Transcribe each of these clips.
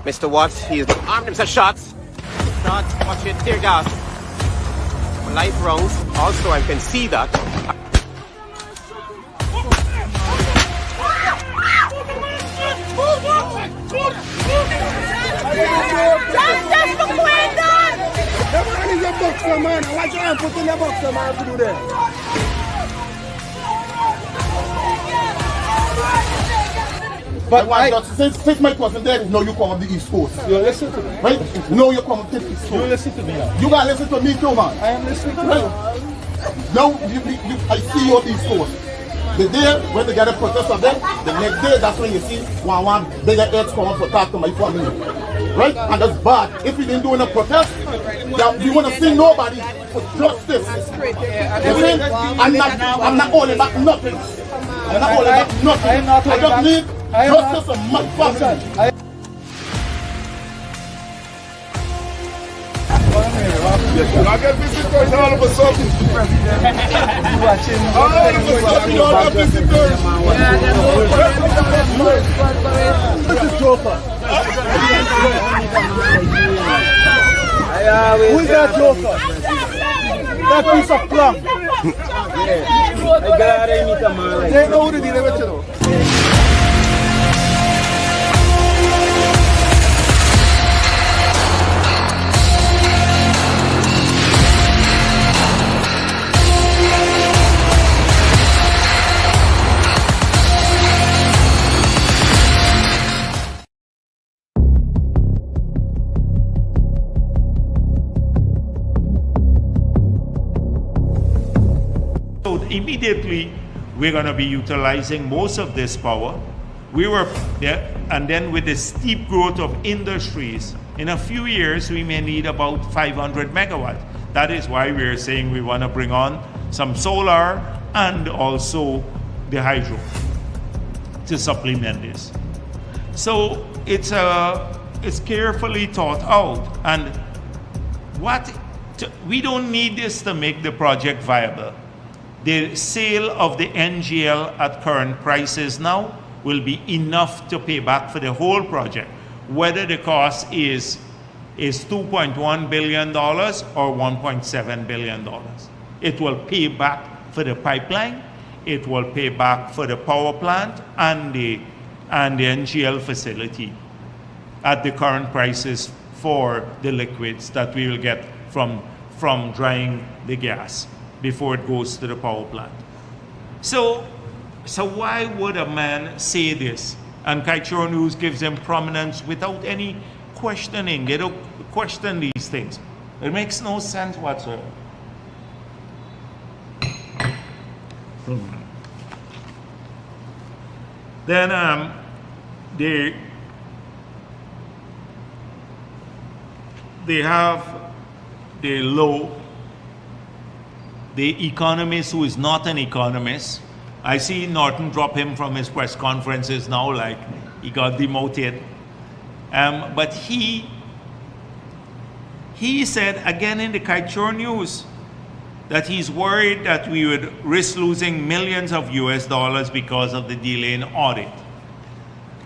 Mr. Watts, he is armed himself. Shots. Shots. Watch it. Tear gas. Live rounds. Also, I can see that. That's the Quindon! The man is a boxer, man. Why you ain't putting the boxer, man, to do that? But since Mike wasn't there, no, you come on the East Coast. You listen to me. Right? No, you come on the East Coast. You listen to me now. You gotta listen to me too, man. I am listening to Right? you. Now, I see you on the East Coast. The day when they get a protest of them, the next day, that's when you see one bigger heads come up to talk to my family. Right? And that's bad. If we didn't do a protest, we want to see nobody for justice. You see? I'm not holding back nothing. I'm not holding back nothing. I just need justice of my family. I get visitors all of a sudden. All of a sudden, visitors. This is Joker. Who is that Joker? That piece of plum. They know who they did it. Immediately, we're going to be utilizing most of this power. We were there, and then with the steep growth of industries, in a few years, we may need about 500 megawatts. That is why we're saying we want to bring on some solar and also the hydro to supplement this. So it's carefully thought out, and we don't need this to make the project viable. The sale of the NGL at current prices now will be enough to pay back for the whole project, whether the cost is $2.1 billion or $1.7 billion. It will pay back for the pipeline, it will pay back for the power plant and the NGL facility at the current prices for the liquids that we will get from drying the gas before it goes to the power plant. So why would a man say this? And Kaichor News gives him prominence without any questioning. They don't question these things. It makes no sense whatsoever. Then they have the economist who is not an economist. I see Norton drop him from his press conferences now, like he got demoted. But he said again in the Kaichor News that he's worried that we would risk losing millions of US dollars because of the delay in audit.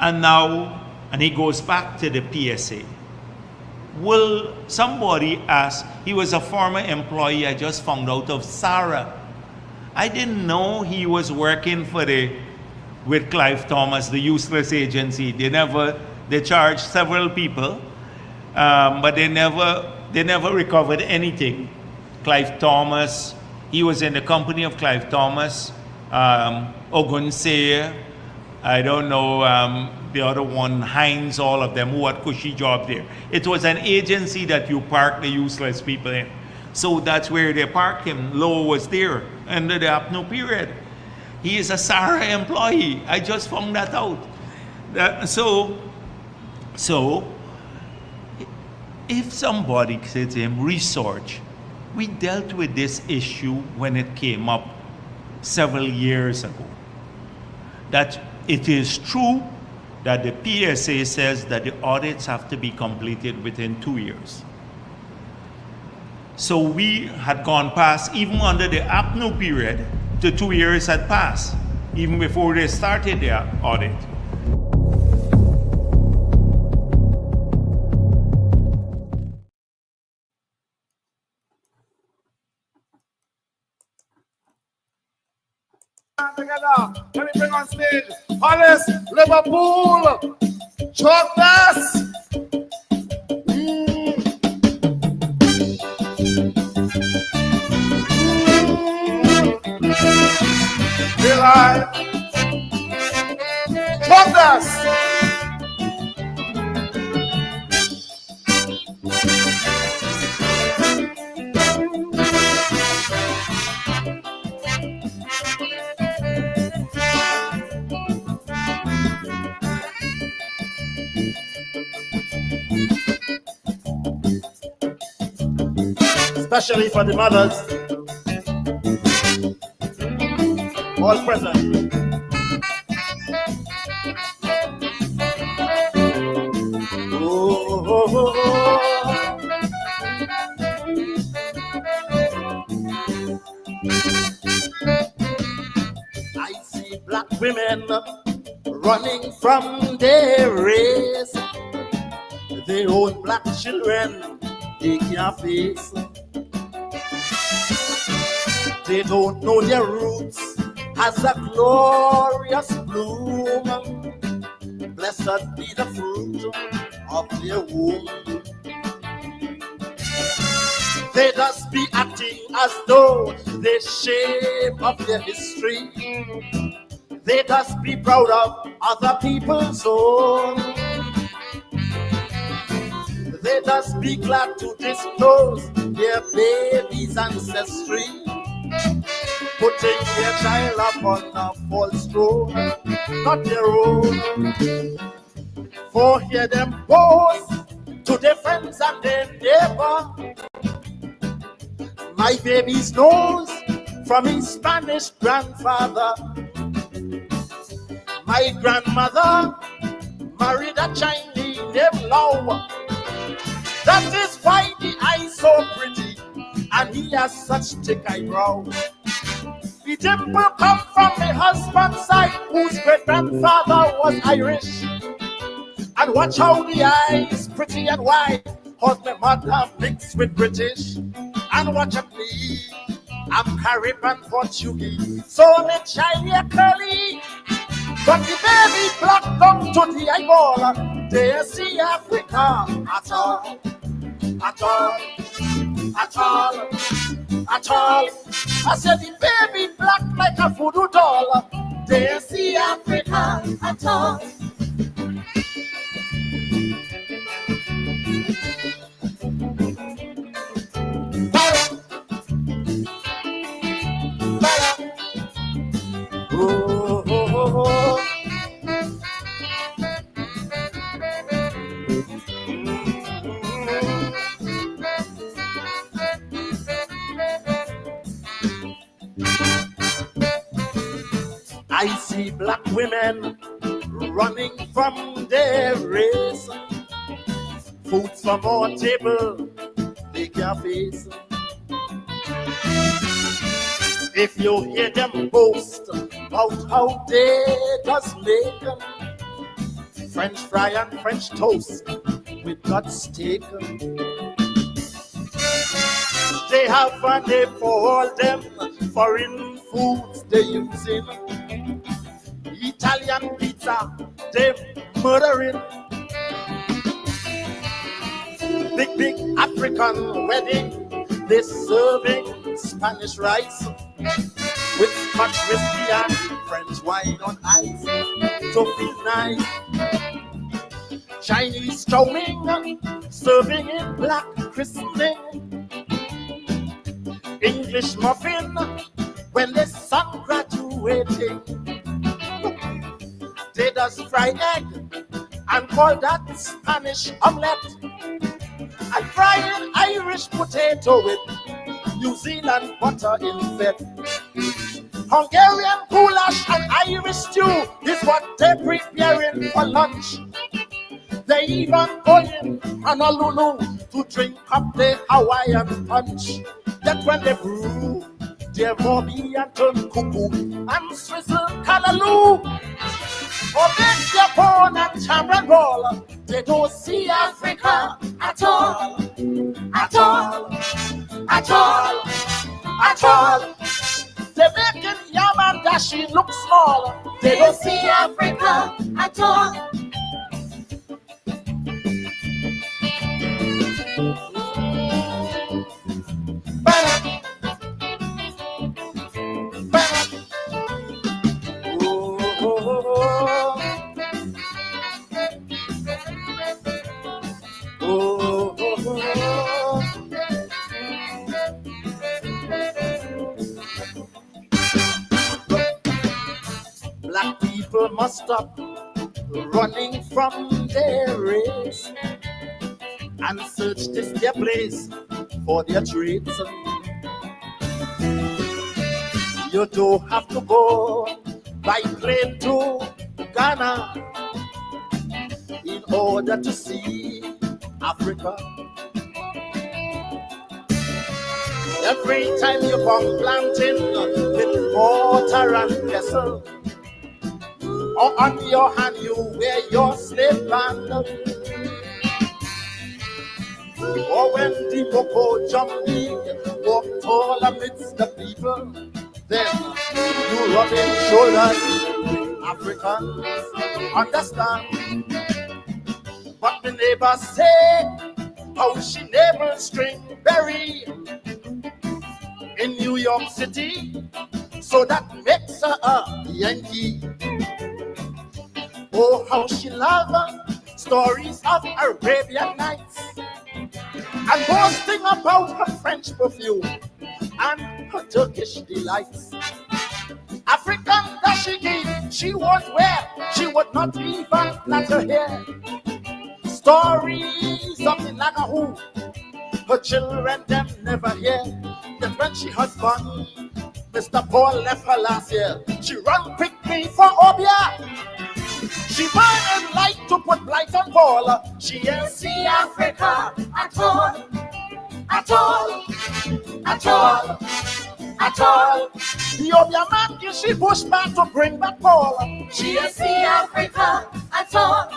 And he goes back to the PSA. Will somebody ask, he was a former employee, I just found out, of SARA. I didn't know he was working with Clive Thomas, the useless agency. They charged several people, but they never recovered anything. Clive Thomas, he was in the company of Clive Thomas, Ogunse, I don't know, the other one, Heinz, all of them who had cushy job there. It was an agency that you park the useless people in. So that's where they parked him. Lowe was there under the apno period. He is a SARA employee. I just found that out. So if somebody said to him, research, we dealt with this issue when it came up several years ago. That it is true that the PSA says that the audits have to be completed within 2 years. So we had gone past, even under the APNO period, the 2 years had passed, even before they started their audit. together. Let me bring on stage Hollis, Liverpool, Chocolates. Delight. Chocolates. Especially for the mothers, all present. I see black women running from their race. They own black children they can't face. They don't know their roots as a glorious bloom. Blessed be the fruit of their womb. They just be acting as though they shame of their history. They just be proud of other people's own. They just be glad to disclose their baby's ancestry, putting their child upon a false throne, not their own. For hear them boast to their friends and their neighbor. My baby's nose from his Spanish grandfather. My grandmother married a Chinese named Lau. That is why the eye's so pretty and he has such thick eyebrows. The dimple come from my husband's side, whose great-grandfather was Irish. And watch how the eye is pretty and wide, cause my mother mixed with British. And watch at me, I'm Caribbean Portuguese, so me shiny curly. But the baby black down to the eyeball, they see Africa at all, at all, at all, at all. I said the baby black like a voodoo doll, they see Africa at all. Oh, oh, oh, oh. I see black women running from their race. Food from our table, they can't face. If you hear them boast about how they just make French fry and French toast with gut steak, they have a name for all them foreign foods they using. Italian pizza, they murdering. Big, big African wedding, they serving Spanish rice with Scotch whiskey and French wine on ice to feel nice. Chinese chowing, serving in black christening. English muffin, when the sun graduating. They just fry egg and call that Spanish omelette. And frying Irish potato with New Zealand butter instead. Hungarian goulash and Irish stew is what they're preparing for lunch. They even going Honolulu to drink up the Hawaiian punch. That when they brew, they're Bobby and turn cuckoo and swizzle callaloo. Or make their porn and champion roll. They don't see Africa at all, at all, at all, at all. They're making yam and that she looks small. They don't see Africa at all. Black people must stop running from their race and search this their place for their traits. You don't have to go by plane to Ghana in order to see Africa. Every time you come planting with mortar and pestle, or on your hand you wear your slave band, or when the Boko Jumpy walk tall amidst the people, then you rubbing shoulders. Africans understand. But the neighbors say how she neighbor string berry in New York City, so that makes her a Yankee. Oh, how she love stories of Arabian Nights and boasting about her French perfume and her Turkish delights. African that she give, she won't wear, she would not even plait her hair. Stories of the Nagahu, her children them never hear. That when she husband, Mr. Paul left her last year, she run quickly for Obia. She burn and light to put blight on Paul. She ain't see Africa at all, at all, at all, at all. The Obia man gives she bushman to bring back Paul. She ain't see Africa at all.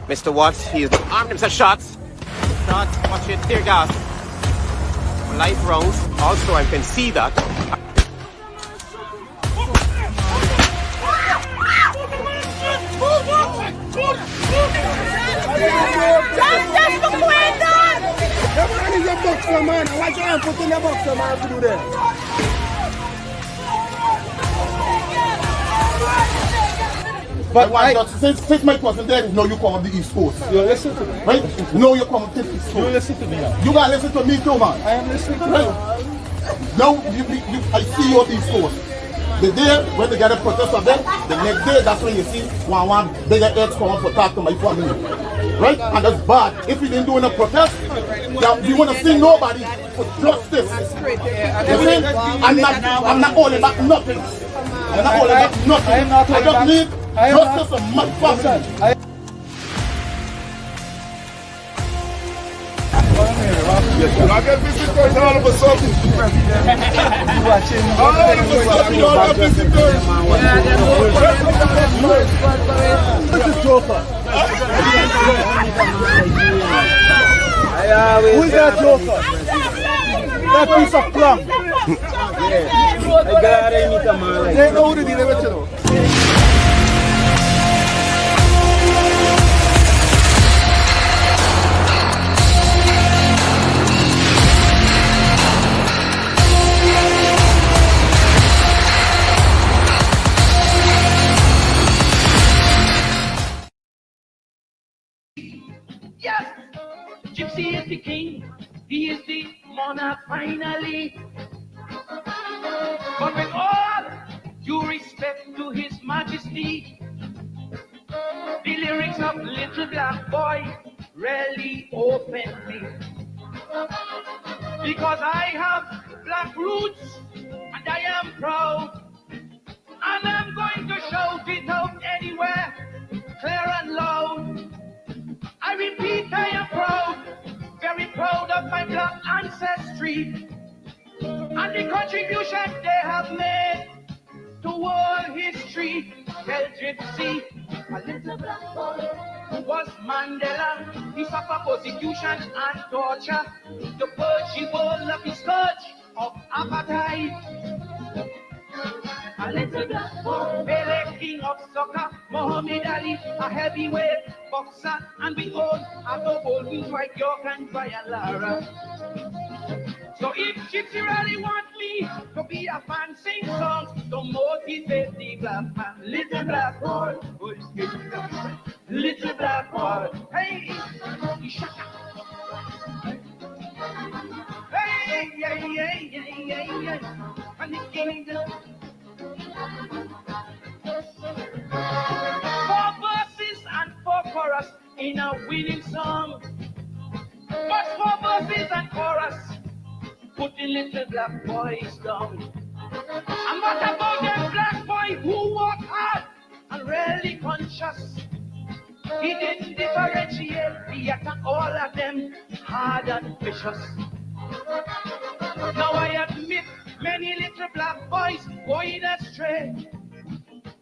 Mr. Watts, he's armed himself shots. Shots, watch it, tear gas. Live rounds. Also, I can see that. Justice for Quindon! The man is a boxer, man. Why can't you put in a boxer, man, to do that? But since my cousin there, no, you come up the East Coast. You listen to me. Right? No, you come up to the East Coast. You listen to me now. You gotta listen to me too, man. I am listening to you. Right? Now, I see you on the East Coast. The day when they get a protest of them, the next day, that's when you see one bigger heads come up for talk to my family. Right? And that's bad. If we didn't do a protest, we want to see nobody for justice. You see? I'm not holding back nothing. I'm not holding back nothing. I just need justice for my family. I get visitors all of a sudden. All of a sudden, you all get visitors. This is Joker. Who is that Joker? That piece of plum. They know who to deal with, you know. Gypsy Gypsy is the king, he is the monarch finally. But with all due respect to his majesty, the lyrics of Little Black Boy really offend me. Because I have black roots and I am proud. And I'm going to shout it out anywhere, clear and loud. I repeat, I am proud, very proud of my black ancestry and the contribution they have made to world history. Tell Gypsy, a little black boy who was Mandela. He suffered persecution and torture to purge the world of the scourge of apartheid. A little black boy, Pele, king of soccer, Muhammad Ali, a heavyweight boxer, and we all have the golden white York and Lara. So if Gypsy really wants me to be a fan, sing songs to motivate the black man. Little black boy, little black boy, hey, hey, yeah, yeah, yeah, yeah, yeah, and the kingdom. 4 verses and 4 chorus in a winning song. But 4 verses and chorus put the little black boys down. And what about them black boy who work hard and really conscious? He didn't differentiate, he attacked all of them hard and vicious. Now I admit many little black boys going astray,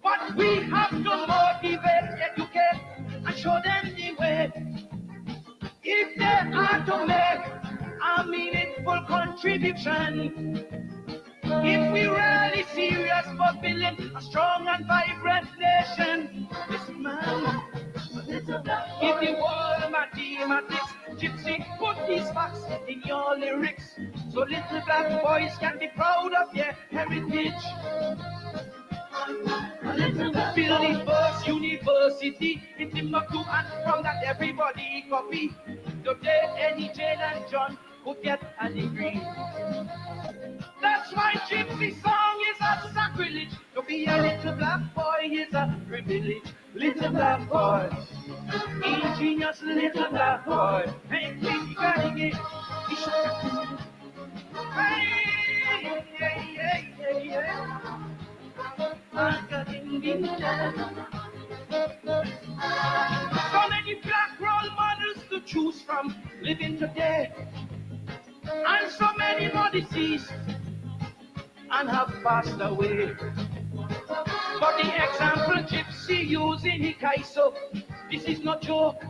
but we have to motivate, educate, and show them the way. If they are to make a meaningful contribution, if we really serious about building a strong and vibrant nation, this man, if the world mathematics, Gypsy, put these facts in your lyrics, so little black boys can be proud of their heritage. Build the first university in Timbuktu, and from that everybody copy. Today, any Jane and John could get a degree. That's why Gypsy song is a sacrilege. To be a little black boy is a privilege. Little black boy, ingenious little black boy. Hey, we got it. Hey, yeah, yeah, yeah, yeah. So many black role models to choose from living today, and so many more deceased and have passed away. But the example Gypsy using Hikaiso, this is no joke.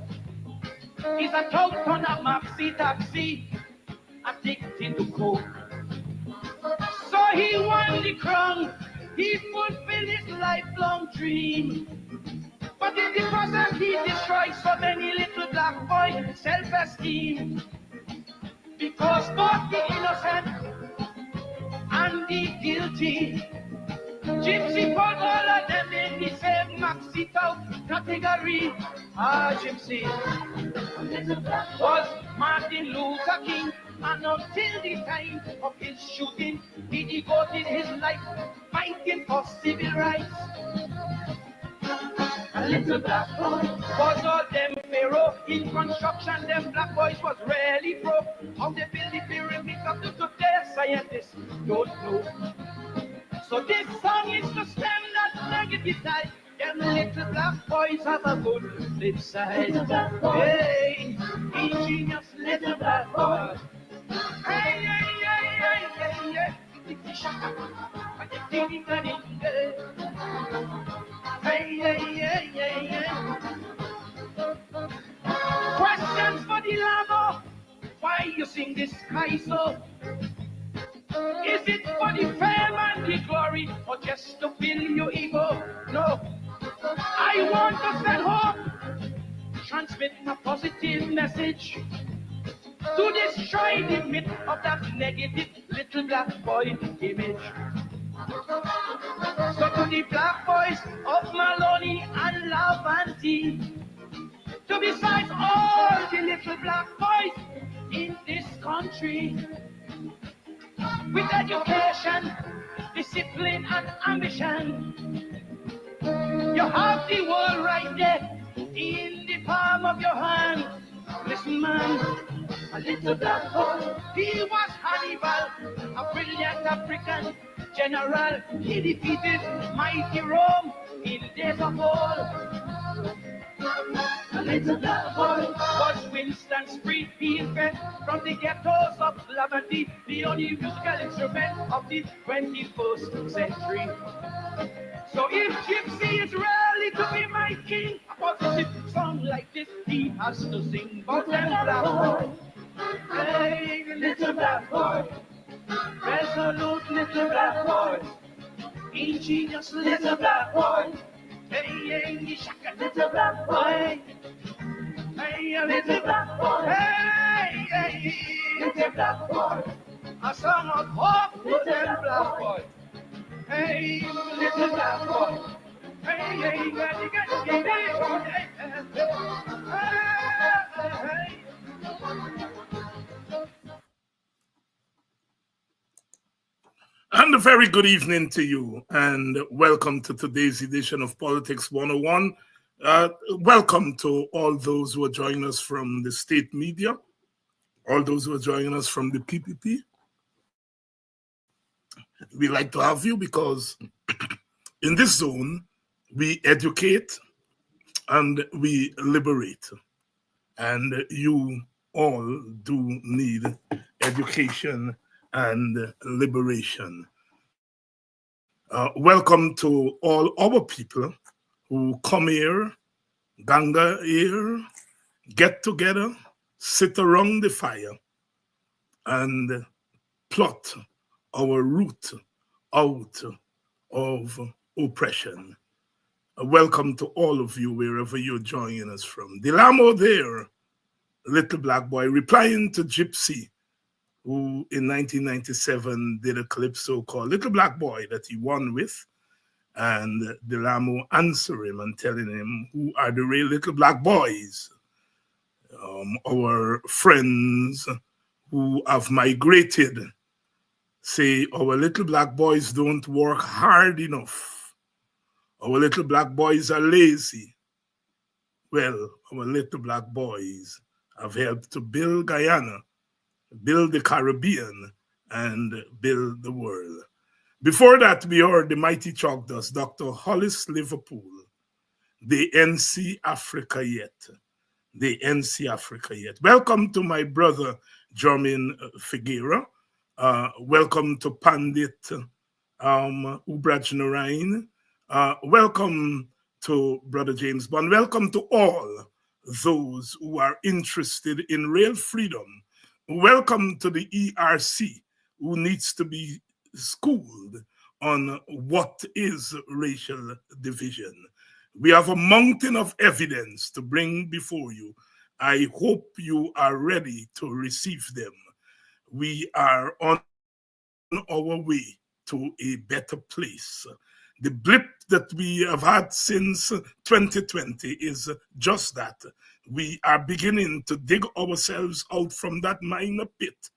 He's a tout on a maxi taxi, addicted to coke. So he won the crown, he fulfilled his lifelong dream. But in the process he destroyed so many little black boys' self-esteem. Because both the innocent and the guilty, Gypsy put all of them in the same maxi tout category. Ah, Gypsy was Martin Luther King, and until the time of his shooting, he devoted his life fighting for civil rights. A little black boy was all them pharaoh in construction. Them black boys was really pro. How they build the pyramids up to today, scientists don't know. So this song is to stem that negative tide. Them little black boys have a good flip side. Hey, ingenious little black boy. Hey, hey, hey, hey, hey, hey. Hey, hey, hey, hey, hey. Questions for the lover. Why you sing this sky so? Is it for the fame and the glory, or just to fill your ego? No. I want to send hope, transmit a positive message, to destroy the myth of that negative little black boy image. So to the black boys of Maloney and Lavanti, to besides all the little black boys in this country. With education, discipline, and ambition, you have the world right there in the palm of your hand. Listen, man, a little black boy, he was Hannibal, a brilliant African general. He defeated mighty Rome in days of old. A little black boy was Winston Springfield, from the ghettos of Lavity, the only musical instrument of the 21st century. So if Gypsy is really to be my king, a positive song like this he has to sing. But them black boy, hey, little black boy, resolute little black boy, ingenious little black boy, hey, hey, shaka little black boy, hey, little black boy, hey, hey, little black boy, a song of hope, little black boy. Hey, little black boy. Hey, hey, hey. And a very good evening to you, and welcome to today's edition of Politics 101. Welcome to all those who are joining us from the state media, all those who are joining us from the PPP. We like to have you because in this zone, we educate and we liberate. And you all do need education and liberation. Welcome to all our people who come here, ganga here, get together, sit around the fire, and plot our route out of oppression. Welcome to all of you, wherever you're joining us from. Delamo there, little black boy, replying to Gypsy, who in 1997 did a clip so-called Little Black Boy that he won with, and Delamo answer him and telling him who are the real little black boys. Our friends who have migrated say our little black boys don't work hard enough. Our little black boys are lazy. Well, our little black boys have helped to build Guyana, build the Caribbean, and build the world. Before that, we heard the mighty chalk dust, Dr. Hollis Liverpool, the NC Africa Yet. The NC Africa Yet. Welcome to my brother, Jermaine Figueira. Welcome to Pandit Ubraj Narain. Welcome to Brother James Bond. Welcome to all those who are interested in real freedom. Welcome to the ERC, who needs to be schooled on what is racial division. We have a mountain of evidence to bring before you. I hope you are ready to receive them. We are on our way to a better place. The blip that we have had since 2020 is just that. We are beginning to dig ourselves out from that minor pit.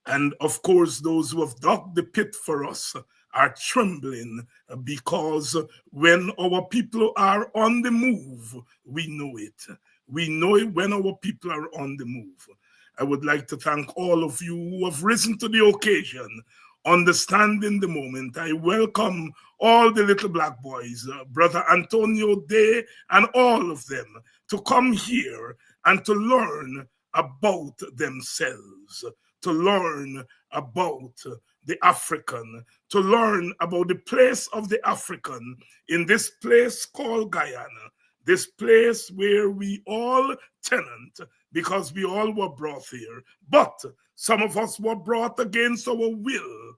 And of course, those who have dug the pit for us are trembling, because when our people are on the move, we know it. We know it when our people are on the move. I would like to thank all of you who have risen to the occasion, understanding the moment. I welcome all the little black boys, Brother Antonio Day and all of them, to come here and to learn about themselves, to learn about the African, to learn about the place of the African in this place called Guyana, this place where we all tenant, because we all were brought here. But some of us were brought against our will,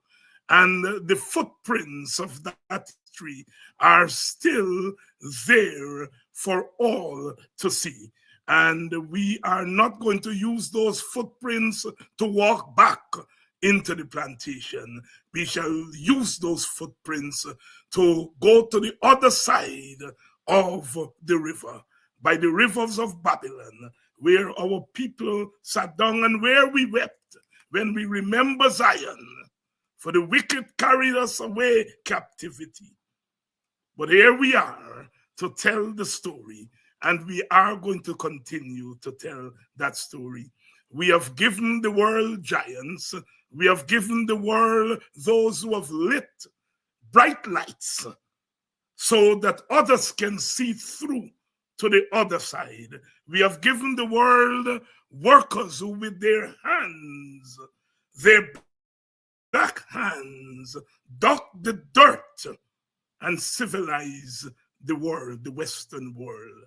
and the footprints of that history are still there for all to see. And we are not going to use those footprints to walk back into the plantation. We shall use those footprints to go to the other side of the river. By the rivers of Babylon, where our people sat down and where we wept when we remember Zion, for the wicked carried us away captivity. But here we are to tell the story, and we are going to continue to tell that story. We have given the world giants. We have given the world those who have lit bright lights so that others can see through to the other side. We have given the world workers who with their hands, their black hands, dug the dirt and civilize the world, the Western world.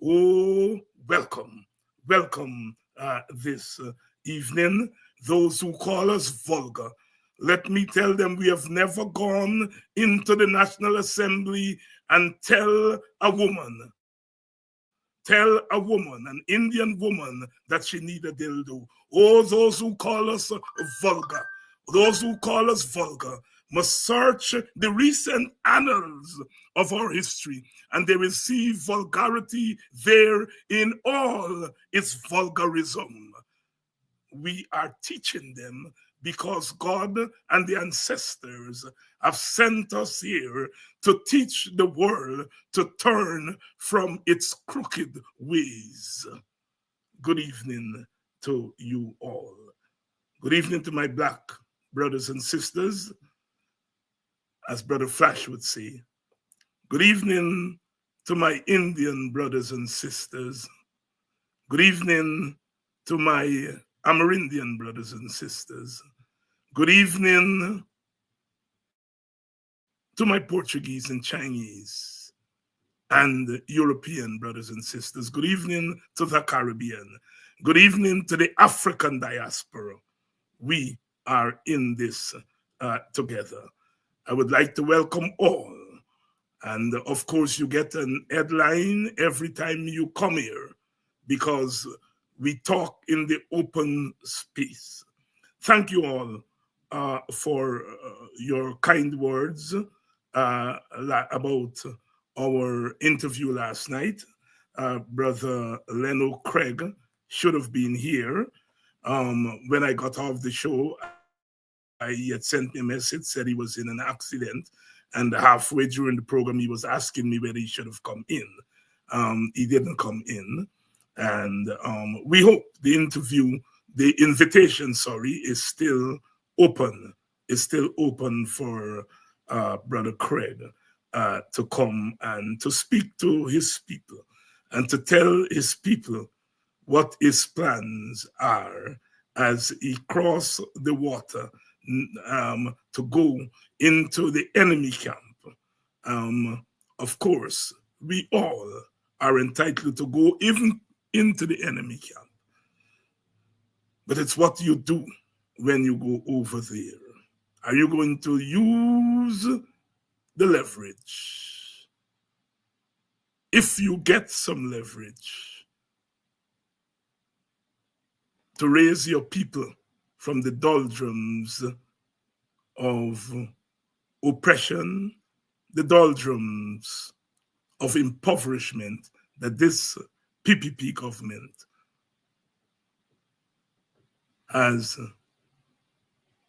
Oh, welcome, welcome this evening. Those who call us vulgar, let me tell them we have never gone into the National Assembly and tell a woman, an Indian woman, that she need a dildo. Oh, those who call us vulgar, those who call us vulgar must search the recent annals of our history, and they will see vulgarity there in all its vulgarism. We are teaching them because God and the ancestors have sent us here to teach the world to turn from its crooked ways. Good evening to you all. Good evening to my black brothers and sisters, as Brother Flash would say. Good evening to my Indian brothers and sisters. Good evening to my Amerindian brothers and sisters. Good evening to my Portuguese and Chinese and European brothers and sisters. Good evening to the Caribbean. Good evening to the African diaspora. We are in this together. I would like to welcome all. And of course, you get an headline every time you come here because we talk in the open space. Thank you all for your kind words about our interview last night. Brother Leno Craig should have been here. When I got off the show, he had sent me a message, said he was in an accident, and halfway during the program, he was asking me whether he should have come in. He didn't come in, and we hope the invitation, is still open. It's still open for Brother Craig to come and to speak to his people and to tell his people what his plans are as he crosses the water to go into the enemy camp. Of course, we all are entitled to go even into the enemy camp. But it's what you do when you go over there. Are you going to use the leverage? If you get some leverage to raise your people from the doldrums of oppression, the doldrums of impoverishment that this PPP government has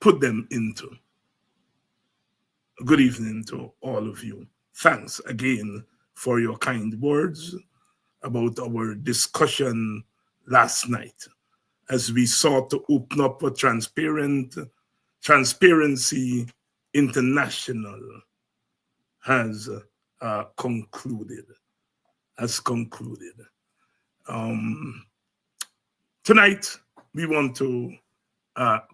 put them into. Good evening to all of you. Thanks again for your kind words about our discussion last night as we sought to open up a Transparency International has concluded. Tonight, we want to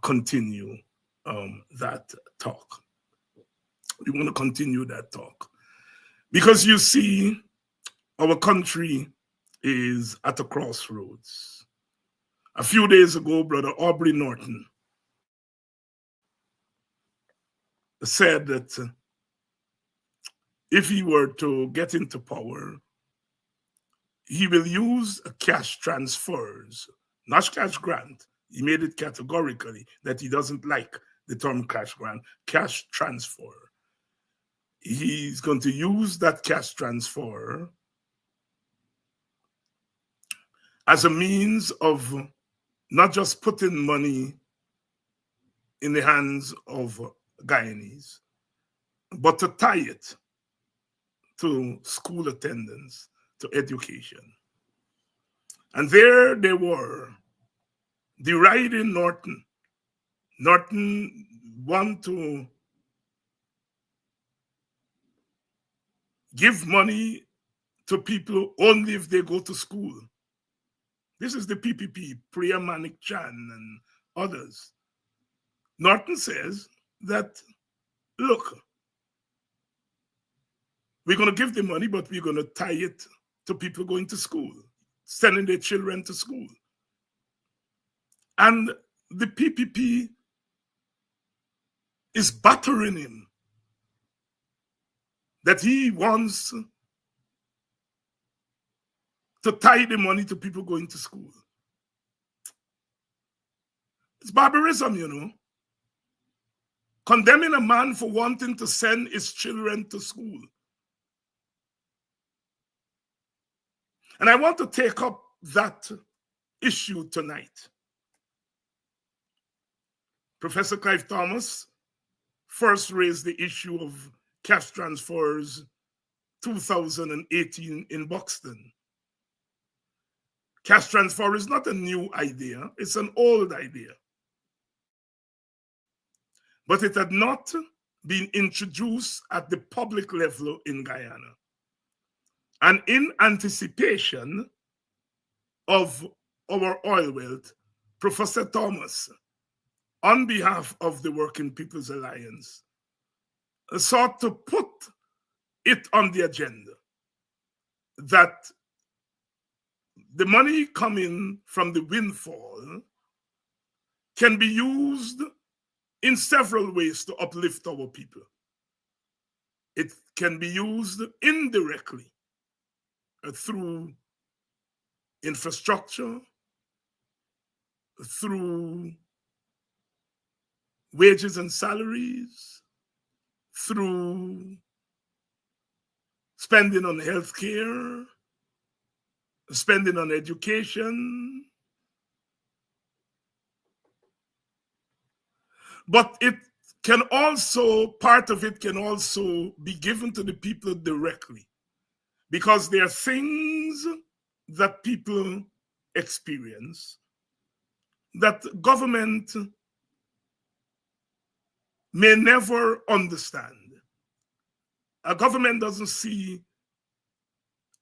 continue that talk. We want to continue that talk because you see, our country is at a crossroads. A few days ago, Brother Aubrey Norton said that if he were to get into power, he will use cash transfers, not cash grant. He made it categorically that he doesn't like the term cash grant, cash transfer. He's going to use that cash transfer as a means of not just putting money in the hands of Guyanese, but to tie it to school attendance, to education. And there they were, deriding Norton. Norton wanted to give money to people only if they go to school. This is the PPP, Priya Manik Chan and others. Norton says that, look, we're going to give the money, but we're going to tie it to people going to school, sending their children to school. And the PPP is battering him that he wants to tie the money to people going to school. It's barbarism, you know. Condemning a man for wanting to send his children to school. And I want to take up that issue tonight. Professor Clive Thomas first raised the issue of cash transfers 2018 in Buxton. Cash transfer is not a new idea, it's an old idea. But it had not been introduced at the public level in Guyana. And in anticipation of our oil wealth, Professor Thomas, on behalf of the Working People's Alliance, sought to put it on the agenda that the money coming from the windfall can be used in several ways to uplift our people. It can be used indirectly through infrastructure, through wages and salaries, through spending on healthcare, spending on education. But it can also, part of it can also be given to the people directly, because there are things that people experience that government may never understand. A government doesn't see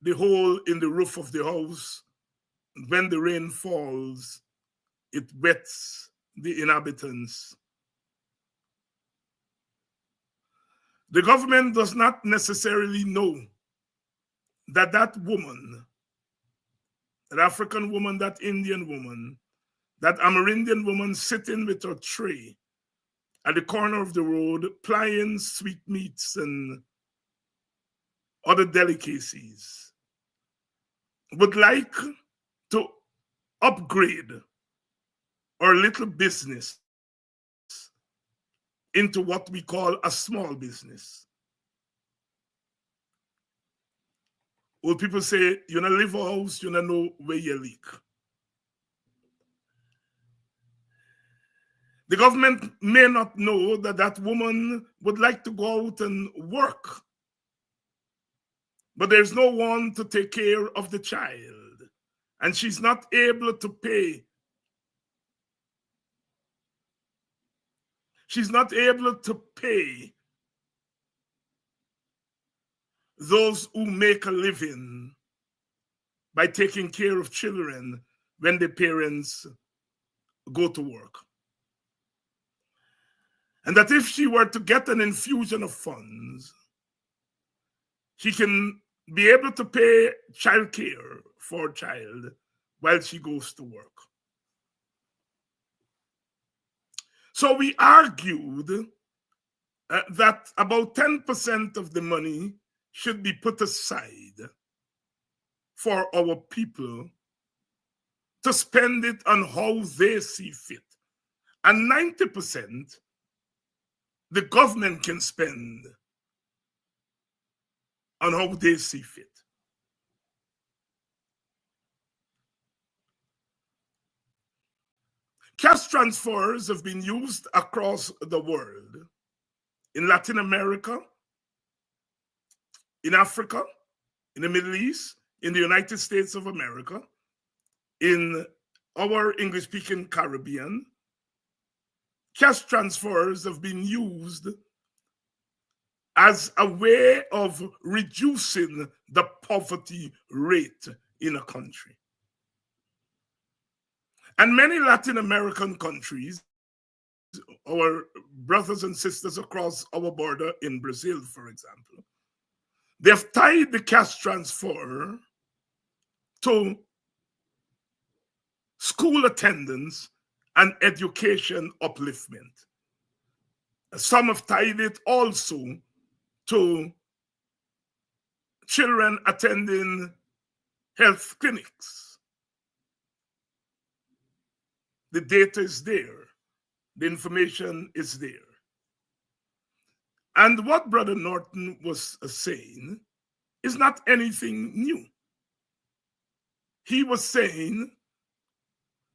the hole in the roof of the house. When the rain falls, it wets the inhabitants. The government does not necessarily know that that woman, that African woman, that Indian woman, that Amerindian woman sitting with her tray at the corner of the road, plying sweetmeats and other delicacies, would like to upgrade our little business into what we call a small business. Old people say, you don't live a house, you don't know where you leak. The government may not know that that woman would like to go out and work, but there's no one to take care of the child, and she's not able to pay. She's not able to pay those who make a living by taking care of children when the parents go to work. And that if she were to get an infusion of funds, she can be able to pay child care for a child while she goes to work. So we argued that about 10% of the money should be put aside for our people to spend it on how they see fit. And 90% the government can spend on how they see fit. Cash transfers have been used across the world, in Latin America, in Africa, in the Middle East, in the United States of America, in our English-speaking Caribbean. Cash transfers have been used as a way of reducing the poverty rate in a country. And many Latin American countries, our brothers and sisters across our border in Brazil, for example, they've tied the cash transfer to school attendance and education upliftment. Some have tied it also to children attending health clinics. The data is there. The information is there. And what Brother Norton was saying is not anything new. He was saying,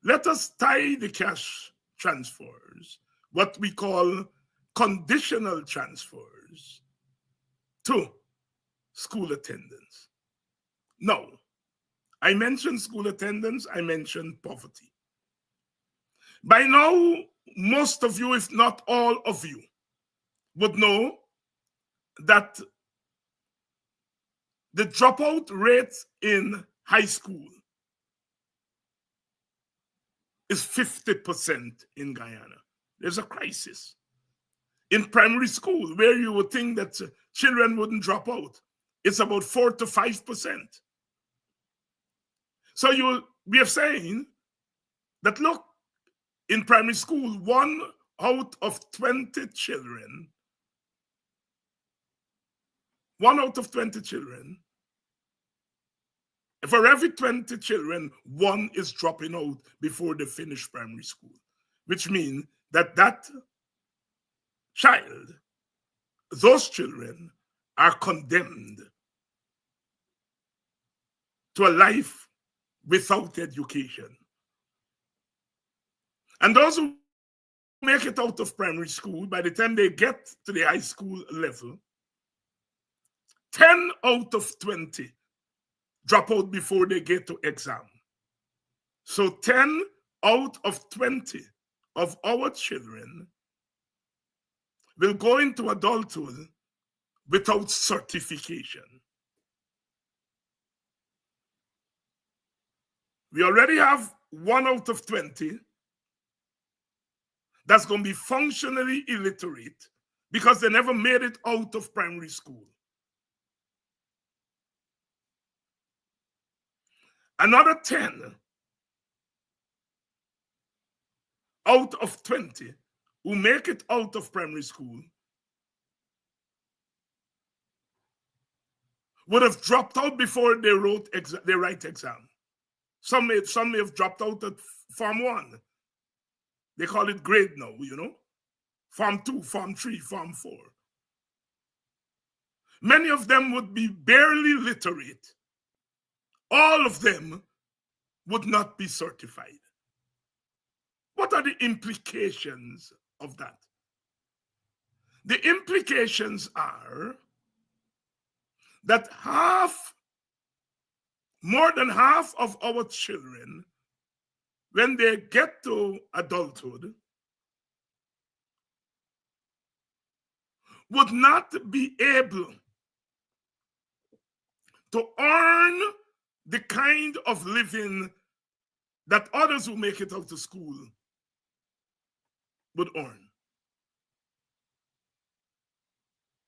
let us tie the cash transfers, what we call conditional transfers, to school attendance. No, I mentioned school attendance, I mentioned poverty. By now, most of you, if not all of you, would know that the dropout rate in high school is 50% in Guyana. There's a crisis. In primary school, where you would think that children wouldn't drop out, it's about 4 to 5%. So we are saying that, look, in primary school, 1 out of 20 children, 1 out of 20 children, for every 20 children, 1 is dropping out before they finish primary school, which means that child, those children are condemned to a life without education. And those who make it out of primary school, by the time they get to the high school level, 10 out of 20 drop out before they get to exam. So 10 out of 20 of our children will go into adulthood without certification. We already have 1 out of 20 that's going to be functionally illiterate because they never made it out of primary school. Another 10 out of 20 who make it out of primary school would have dropped out before they write exam. Some may have dropped out at Form 1. They call it grade now, you know. Form 2, Form 3, Form 4. Many of them would be barely literate. All of them would not be certified. What are the implications of that? The implications are that more than half of our children, when they get to adulthood, would not be able to earn the kind of living that others who make it out of school would earn.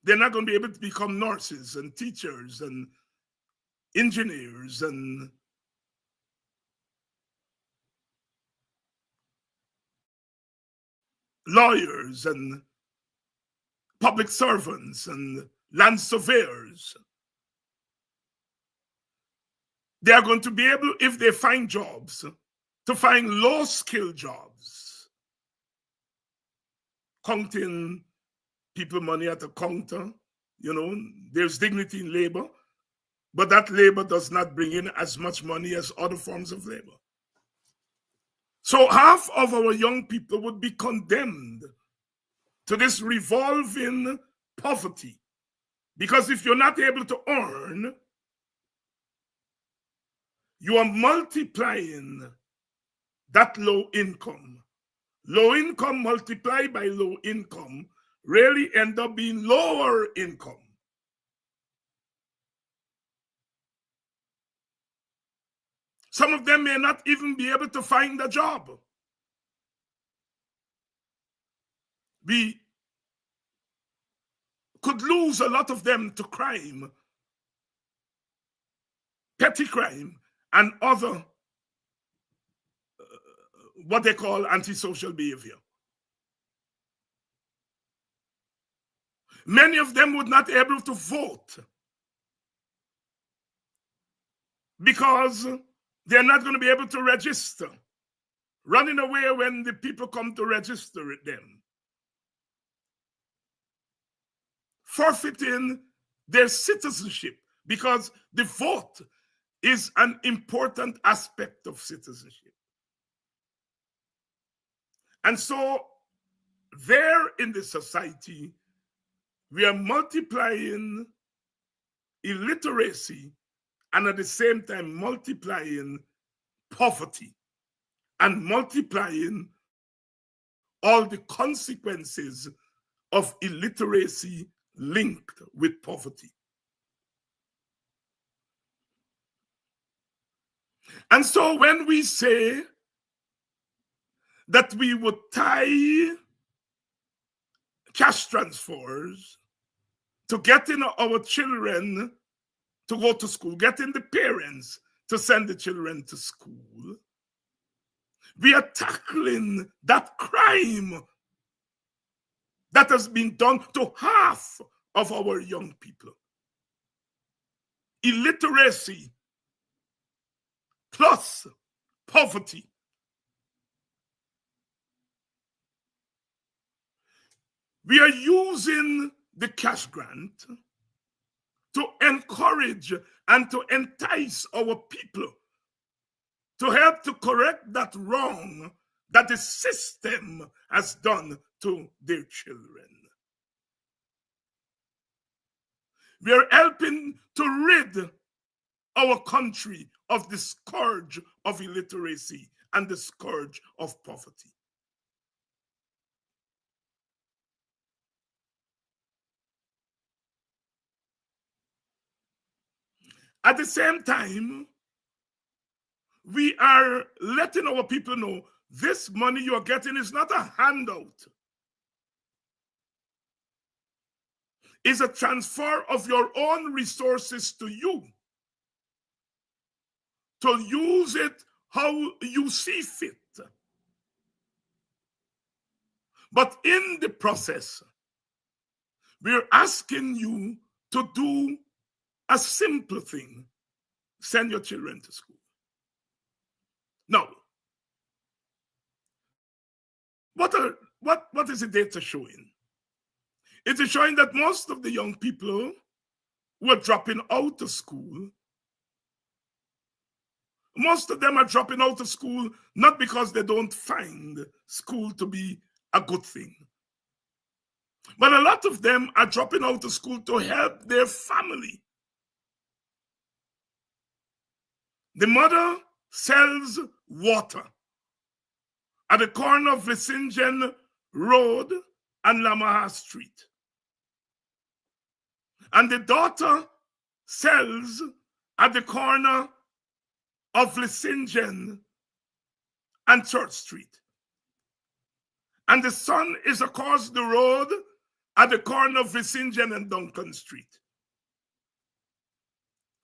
They're not going to be able to become nurses and teachers and engineers and lawyers and public servants and land surveyors. They are going to be able, if they find jobs, to find low-skill jobs. Counting people money at a counter, you know, there's dignity in labor, but that labor does not bring in as much money as other forms of labor. So half of our young people would be condemned to this revolving poverty. Because if you're not able to earn, you are multiplying that low income. Low income multiplied by low income really end up being lower income. Some of them may not even be able to find a job. We could lose a lot of them to crime, petty crime, and other what they call antisocial behavior. Many of them would not be able to vote because they're not going to be able to register, running away when the people come to register them, forfeiting their citizenship, because the vote is an important aspect of citizenship. And so there in the society, we are multiplying illiteracy and at the same time multiplying poverty and multiplying all the consequences of illiteracy linked with poverty. And so when we say that we would tie cash transfers to getting our children to go to school, getting the parents to send the children to school, we are tackling that crime that has been done to half of our young people. Illiteracy plus poverty. We are using the cash grant to encourage and to entice our people to help to correct that wrong that the system has done to their children. We are helping to rid our country of the scourge of illiteracy and the scourge of poverty. At the same time, we are letting our people know this money you're getting is not a handout. It's a transfer of your own resources to you, to use it how you see fit. But in the process, we're asking you to do a simple thing: send your children to school. Now, what is the data showing? It is showing that most of the young people who are dropping out of school, most of them are dropping out of school not because they don't find school to be a good thing, but a lot of them are dropping out of school to help their family. The mother sells water at the corner of Vlissingen Road and Lamaha Street. And the daughter sells at the corner of Vlissingen and Church Street. And the son is across the road at the corner of Vlissingen and Duncan Street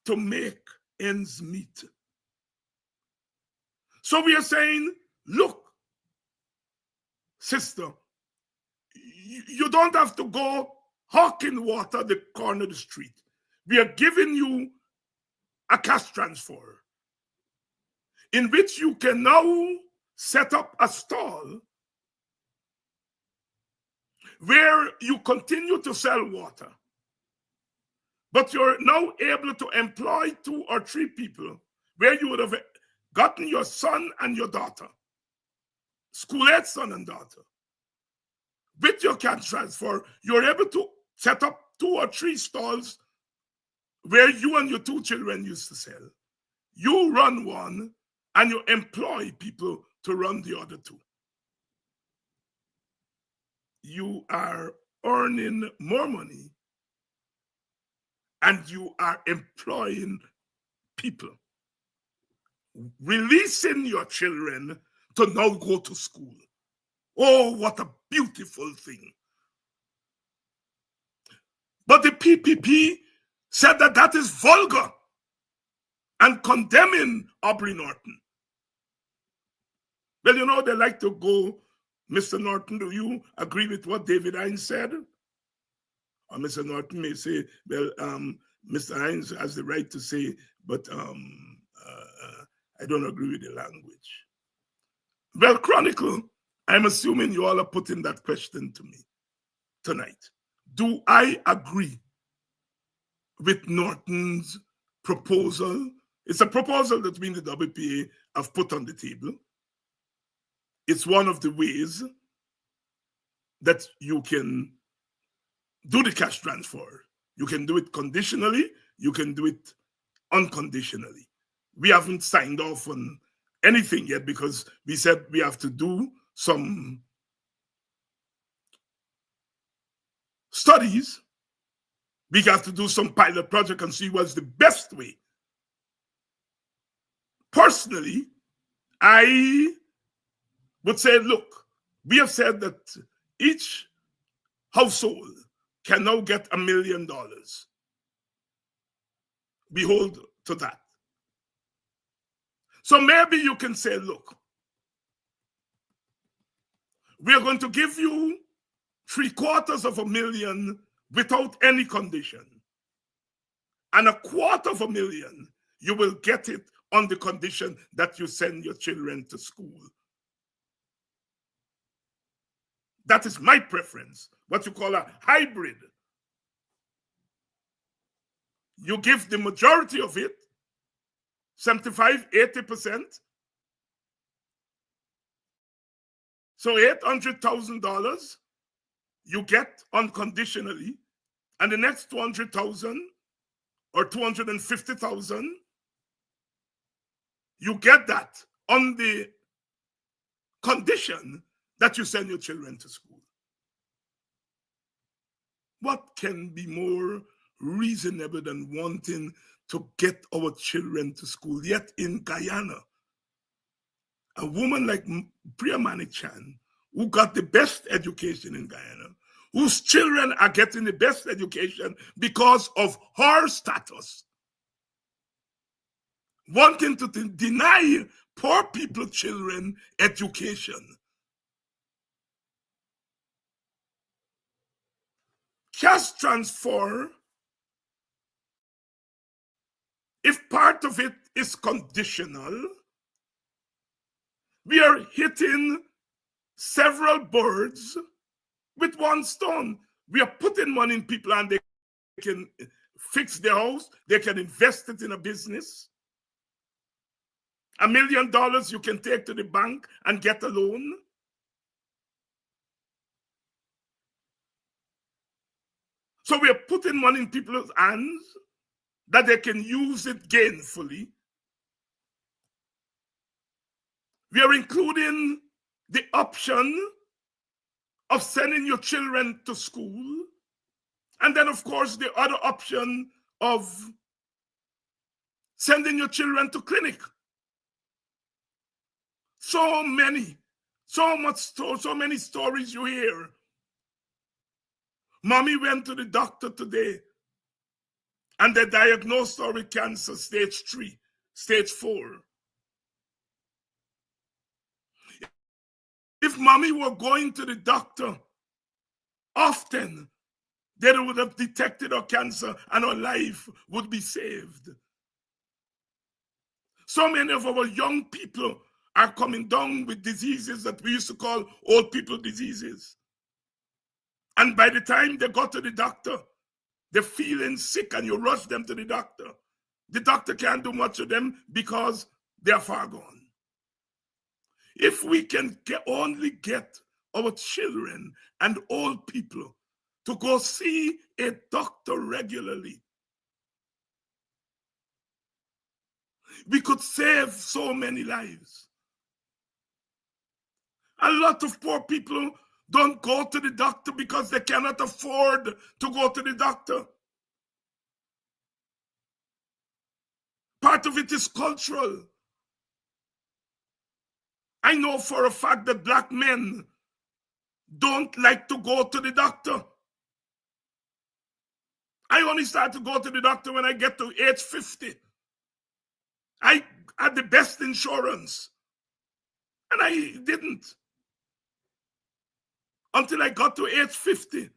to make ends meet. So we are saying, look, sister, you don't have to go hawking water at the corner of the street. We are giving you a cash transfer in which you can now set up a stall where you continue to sell water, but you're now able to employ 2 or 3 people where you would have gotten your son and your daughter school-age son and daughter, with your cash transfer, you're able to set up 2 or 3 stalls where you and your 2 children used to sell. You run one and you employ people to run the other 2. You are earning more money and you are employing people, releasing your children to now go to school. Oh, what a beautiful thing. But the PPP said that that is vulgar and condemning Aubrey Norton. Well, you know, they like to go, Mr. Norton, do you agree with what David Hines said? Or Mr. Norton may say, well, Mr. Hines has the right to say, but I don't agree with the language. Well, Chronicle, I'm assuming you all are putting that question to me tonight. Do I agree with Norton's proposal? It's a proposal that we in the WPA have put on the table. It's one of the ways that you can do the cash transfer. You can do it conditionally, you can do it unconditionally. We haven't signed off on anything yet because we said we have to do some studies. We have to do some pilot project and see what's the best way. Personally, I would say, look, we have said that each household can now get $1 million. We hold to that. So maybe you can say, look, we are going to give you $750,000 without any condition. And $250,000, you will get it on the condition that you send your children to school. That is my preference, what you call a hybrid. You give the majority of it, 75, 80%. So $800,000 you get unconditionally, and the next 200,000 or 250,000, you get that on the condition that you send your children to school. What can be more reasonable than wanting to get our children to school? Yet in Guyana, a woman like Priya Manik-Chan, who got the best education in Guyana, whose children are getting the best education because of her status, wanting to deny poor people children education. Cash transfer, if part of it is conditional, we are hitting several birds with one stone. We are putting money in people and they can fix their house, they can invest it in a business. $1 million you can take to the bank and get a loan. So we are putting money in people's hands that they can use it gainfully. We are including the option of sending your children to school. And then, of course, the other option of sending your children to clinic. So many stories you hear. Mommy went to the doctor today and they diagnosed her with cancer, stage 3, stage 4. If mommy were going to the doctor often, they would have detected her cancer and her life would be saved. So many of our young people are coming down with diseases that we used to call old people diseases. And by the time they got to the doctor, they're feeling sick and you rush them to the doctor. The doctor can't do much of them because they're far gone. If we can only get our children and old people to go see a doctor regularly, we could save so many lives. A lot of poor people don't go to the doctor because they cannot afford to go to the doctor. Part of it is cultural. I know for a fact that black men don't like to go to the doctor. I only start to go to the doctor when I get to age 50. I had the best insurance, and I didn't until I got to age 50.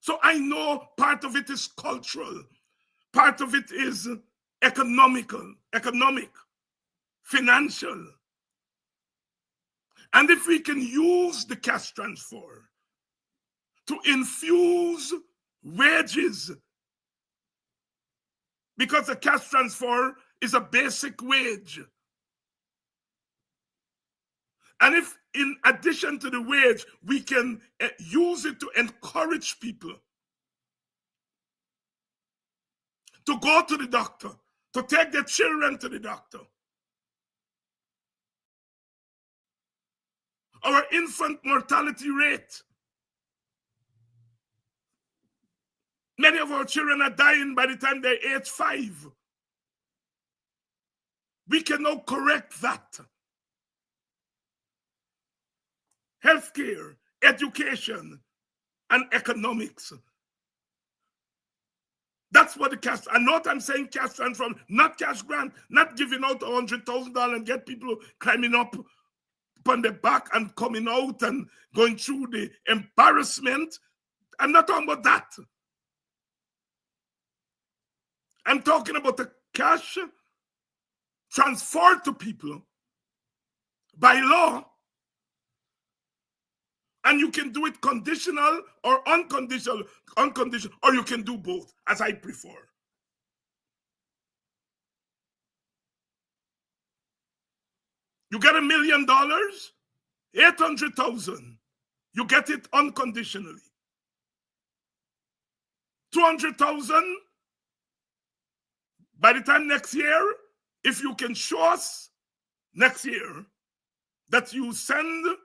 So I know part of it is cultural. Part of it is economic, financial. And if we can use the cash transfer to infuse wages, because the cash transfer is a basic wage. And if in addition to the wage, we can use it to encourage people to go to the doctor, to take their children to the doctor. Our infant mortality rate, many of our children are dying by the time they're age 5. We can now correct that. Healthcare, education, and economics. That's what the cash, and not I'm saying cash transfer, not cash grant, not giving out $100,000 and get people climbing up on the back and coming out and going through the embarrassment. I'm not talking about that. I'm talking about the cash transferred to people by law. And you can do it conditional or unconditional, or you can do both, as I prefer. You get $1 million, 800,000. You get it unconditionally. 200,000 by the time next year, if you can show us next year that you send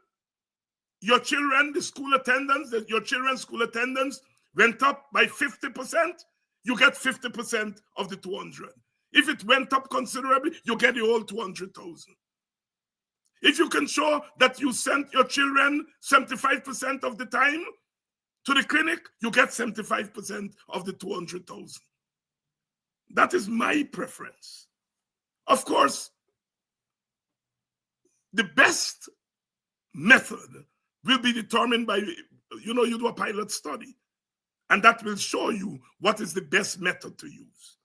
your children, the school attendance, that your children's school attendance went up by 50%, you get 50% of the 200. If it went up considerably, you get the whole 200,000. If you can show that you sent your children 75% of the time to the clinic, you get 75% of the 200,000. That is my preference. Of course, the best method will be determined by, you do a pilot study, and that will show you what is the best method to use.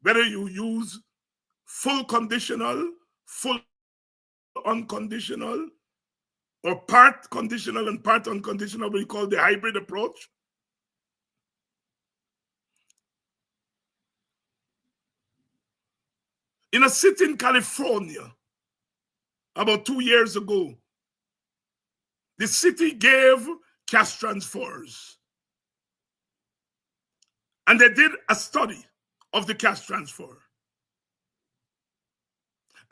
Whether you use full conditional, full unconditional, or part conditional and part unconditional, we call the hybrid approach. In a city in California, about 2 years ago, the city gave cash transfers. And they did a study of the cash transfer.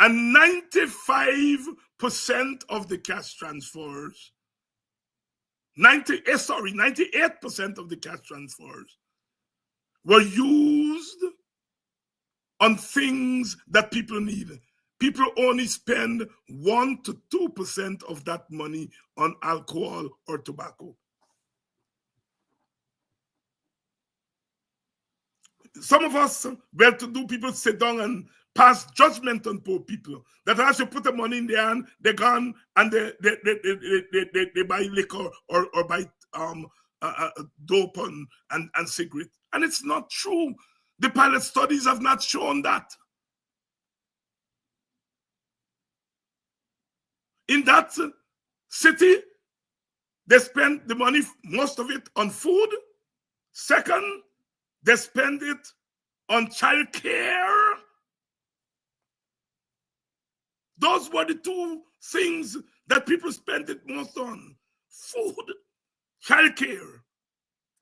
And 95% of the cash transfers, 98% of the cash transfers were used on things that people need. People only spend 1 to 2% of that money on alcohol or tobacco. Some of us well-to-do people sit down and pass judgment on poor people. That as you put the money in their hand, they're gone and they buy liquor or buy dope and cigarette. And it's not true. The pilot studies have not shown that. In that city, they spend the money, most of it, on food. Second, they spend it on child care. Those were the two things that people spent it most on: food, childcare,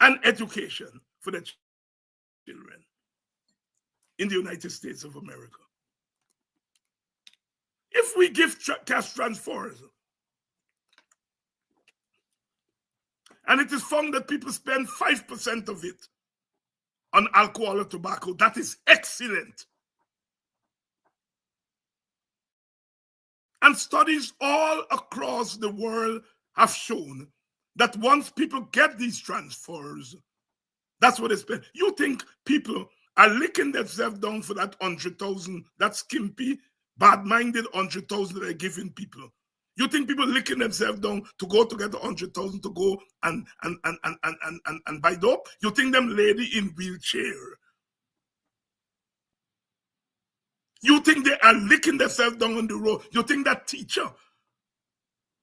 and education for their children in the United States of America. If we give cash transfers, and it is found that people spend 5% of it on alcohol or tobacco, that is excellent. And studies all across the world have shown that once people get these transfers, that's what they spend. You think people are licking themselves down for that 100,000, that skimpy, bad-minded 100,000 that they're giving people? You think people licking themselves down to go to get the 100,000 to go and buy dope? You think them lady in wheelchair? You think they are licking themselves down on the road? You think that teacher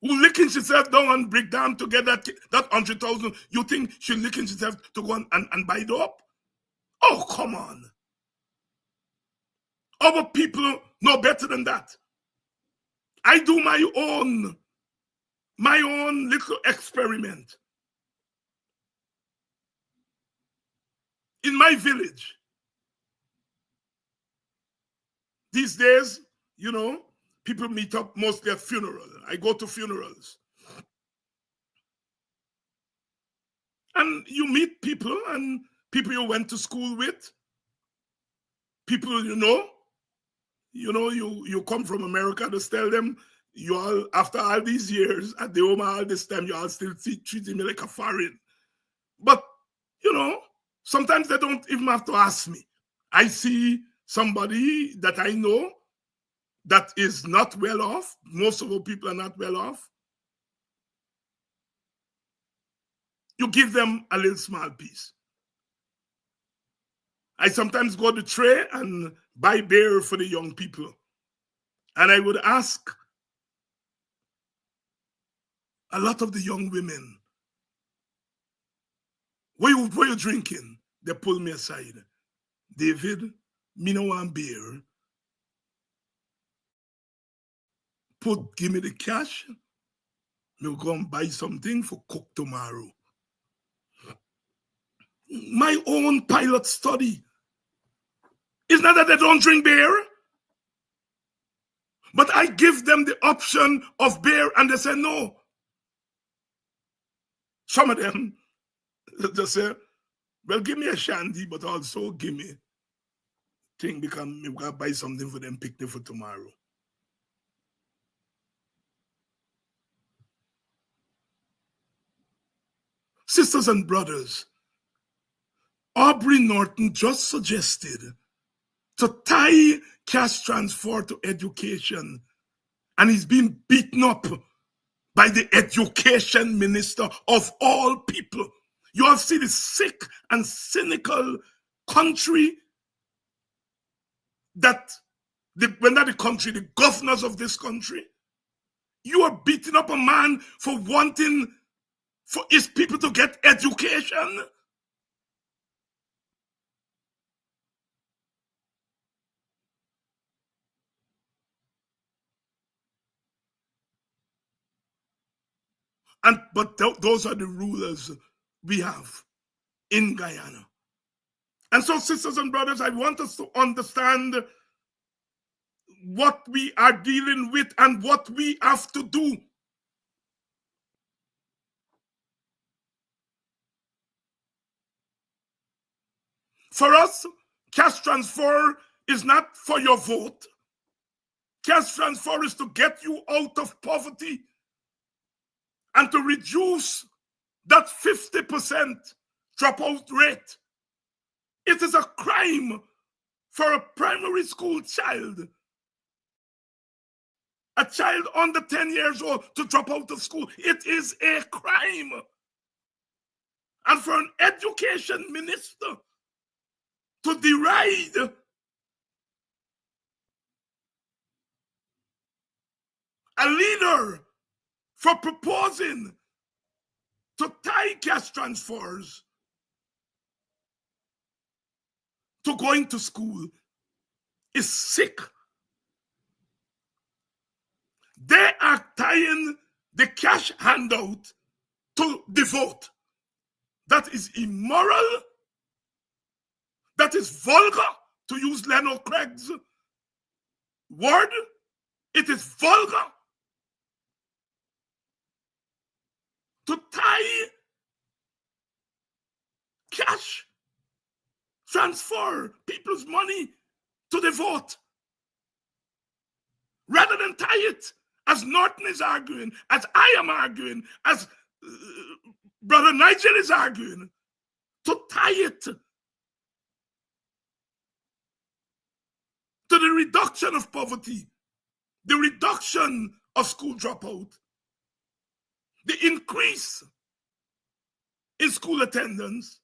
who licking herself down and break down to get that 100,000, you think she licking herself to go and buy dope? Oh, come on. Our people know better than that. I do my own little experiment. In my village, these days, you know, people meet up mostly at funerals. I go to funerals. And you meet people, and people you went to school with, people you come from America, to tell them, you all, after all these years, at the home all this time, you all still treating me like a foreign. But, sometimes they don't even have to ask me. I see somebody that I know that is not well off. Most of our people are not well off. You give them a little small piece. I sometimes go to Tray and buy beer for the young people. And I would ask a lot of the young women, what you drinking? They pull me aside. David, me no want beer. Give me the cash. We'll go and buy something for cook tomorrow. My own pilot study. It's not that they don't drink beer, but I give them the option of beer and they say no. Some of them just say, well, give me a shandy, but also give me thing because we gotta buy something for them picnic for tomorrow. Sisters and brothers, Aubrey Norton just suggested to tie cash transfer to education, and he's been beaten up by the education minister of all people. You all see the sick and cynical country that, the governors of this country. You are beating up a man for wanting for his people to get education. But those are the rulers we have in Guyana. And so, sisters and brothers, I want us to understand what we are dealing with and what we have to do. For us, cash transfer is not for your vote. Cash transfer is to get you out of poverty and to reduce that 50% dropout rate. It is a crime for a primary school child, a child under 10 years old, to drop out of school. It is a crime. And for an education minister to deride a leader for proposing to tie cash transfers to going to school is sick. They are tying the cash handout to the vote. That is immoral. That is vulgar, to use Leno Craig's word. It is vulgar to tie cash, transfer people's money to the vote, rather than tie it, as Norton is arguing, as I am arguing, as Brother Nigel is arguing, to tie it to the reduction of poverty, the reduction of school dropout, the increase in school attendance,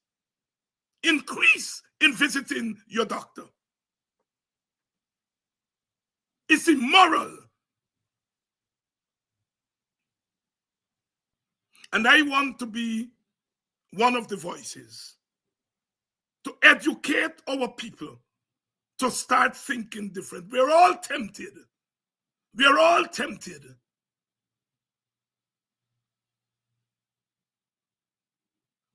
increase in visiting your doctor. It's immoral. And I want to be one of the voices to educate our people to start thinking different. We're all tempted. We are all tempted.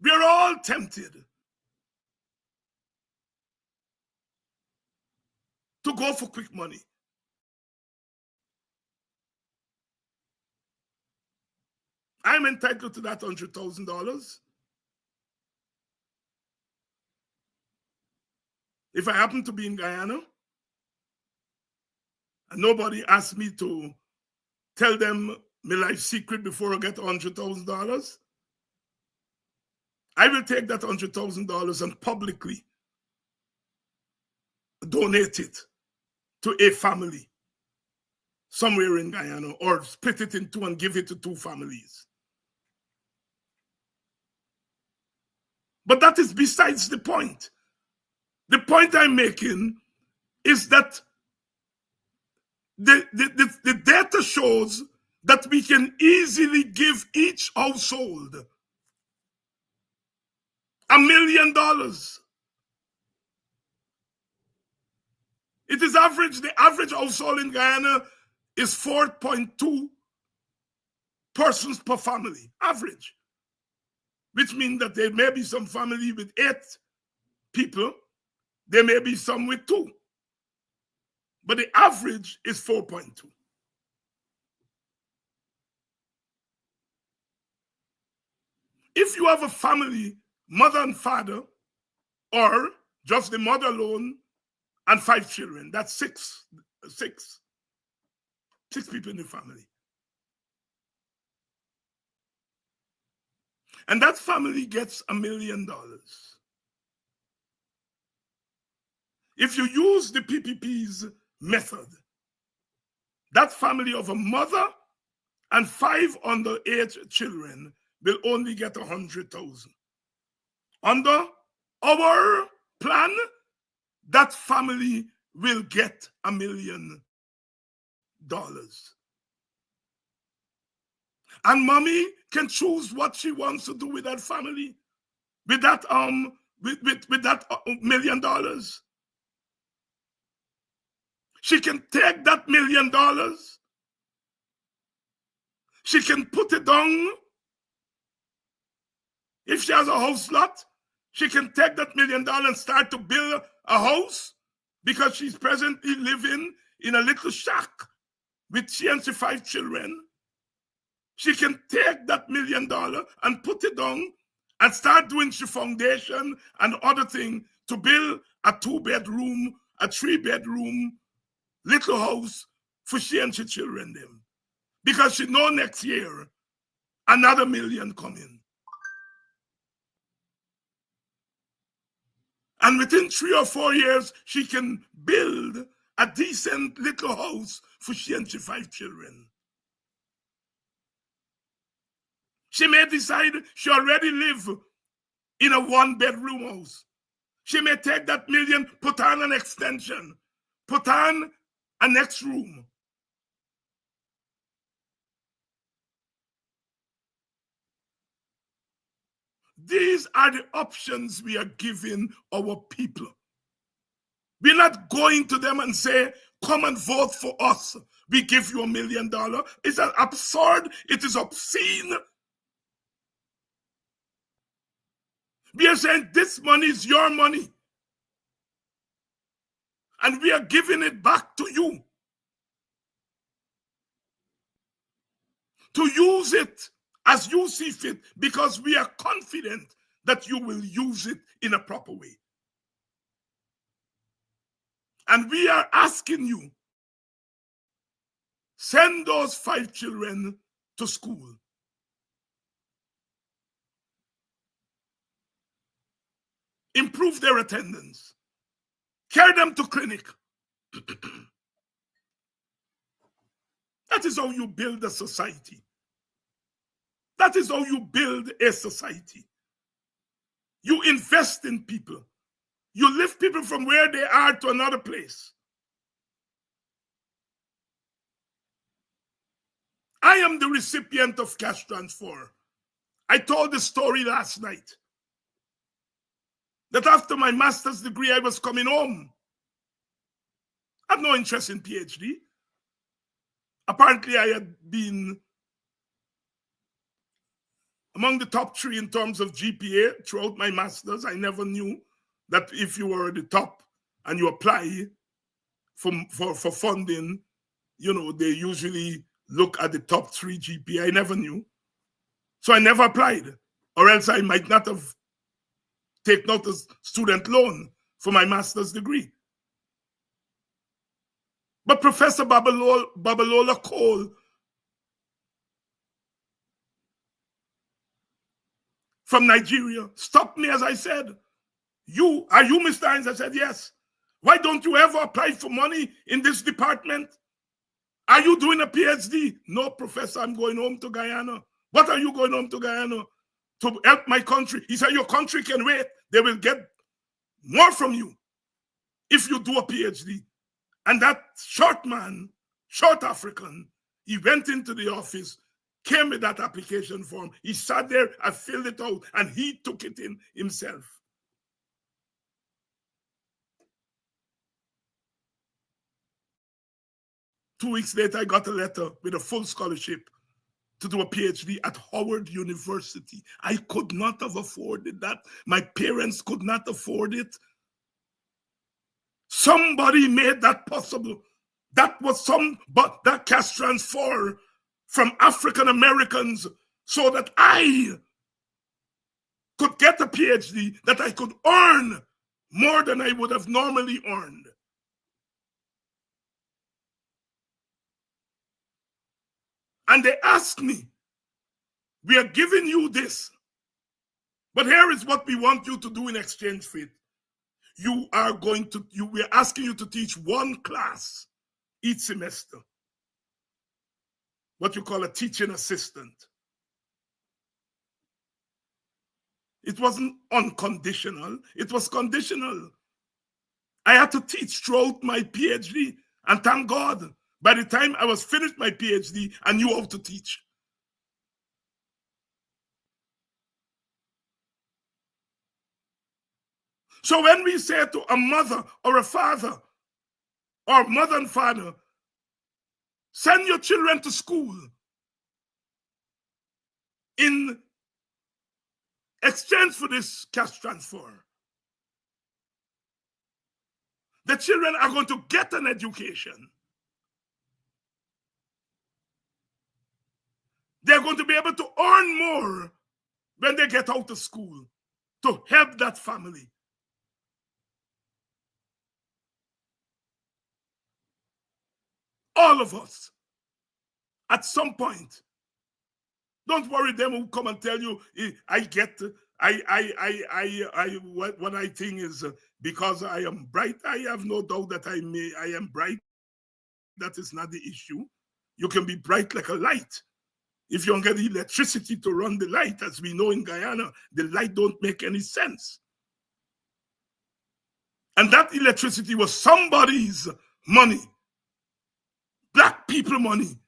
We are all tempted to go for quick money. I'm entitled to that $100,000. If I happen to be in Guyana and nobody asks me to tell them my life secret before I get $100,000, I will take that $100,000 and publicly donate it to a family somewhere in Guyana, or split it in two and give it to two families. But that is besides the point. The point I'm making is that the data shows that we can easily give each household $1 million. It is average. The average household in Guyana is 4.2 persons per family, average. Which means that there may be some family with 8 people, there may be some with 2. But the average is 4.2. If you have a family, mother and father, or just the mother alone and 5 children, that's 6 people in the family. And that family gets $1 million. If you use the PPP's method, that family of a mother and 5 underage children will only get 100,000. Under our plan, that family will get $1 million. And mommy can choose what she wants to do with that family, with that with that $1 million. She can take that $1 million. She can put it down. If she has a house lot, she can take that $1 million and start to build a house, because she's presently living in a little shack with she and 5 children. She can take that $1 million and put it down and start doing the foundation and other things to build a 2-bedroom, a 3-bedroom little house for she and her children them. Because she know next year another $1 million coming. And within 3 or 4 years, she can build a decent little house for she and her 5 children. She may decide she already live in a 1-bedroom house. She may take that $1 million, put on an extension, put on a next room. These are the options we are giving our people. We're not going to them and say, come and vote for us. We give you $1 million. It's absurd. It is obscene. We are saying this money is your money. And we are giving it back to you. To use it as you see fit, because we are confident that you will use it in a proper way. And we are asking you, send those 5 children to school. Improve their attendance. Carry them to clinic. That is how you build a society. That is how you build a society. You invest in people. You lift people from where they are to another place. I am the recipient of cash transfer. I told the story last night that after my master's degree, I was coming home. I have no interest in PhD. Apparently, I had been among the top 3 in terms of GPA throughout my master's. I never knew that if you were at the top and you apply for funding, you know, they usually look at the top 3 GPA. I never knew. So I never applied, or else I might not have taken out a student loan for my master's degree. But Professor Babalola Cole from Nigeria stopped me as I said, are you Mr. Hines? I said, yes. Why don't you ever apply for money in this department? Are you doing a PhD? No, Professor, I'm going home to Guyana. What are you going home to Guyana? To help my country. He said, your country can wait. They will get more from you if you do a PhD. And that short man, short African, he went into the office, came with that application form. He sat there, I filled it out, and he took it in himself. Two weeks later, I got a letter with a full scholarship to do a PhD at Howard University. I could not have afforded that. My parents could not afford it. Somebody made that possible. That was that cash transfer from African Americans so that I could get a PhD, that I could earn more than I would have normally earned. And they asked me, we are giving you this, but here is what we want you to do in exchange for it. We are asking you to teach 1 class each semester, what you call a teaching assistant. It wasn't unconditional, it was conditional. I had to teach throughout my PhD, and thank God, by the time I was finished my PhD, I knew how to teach. So when we say to a mother or a father, or mother and father, send your children to school in exchange for this cash transfer, the children are going to get an education. They're going to be able to earn more when they get out of school to help that family. All of us, at some point, don't worry them who come and tell you, what I think is because I am bright. I have no doubt that I am bright. That is not the issue. You can be bright like a light. If you don't get electricity to run the light, as we know in Guyana, the light don't make any sense. And that electricity was somebody's money. Black people money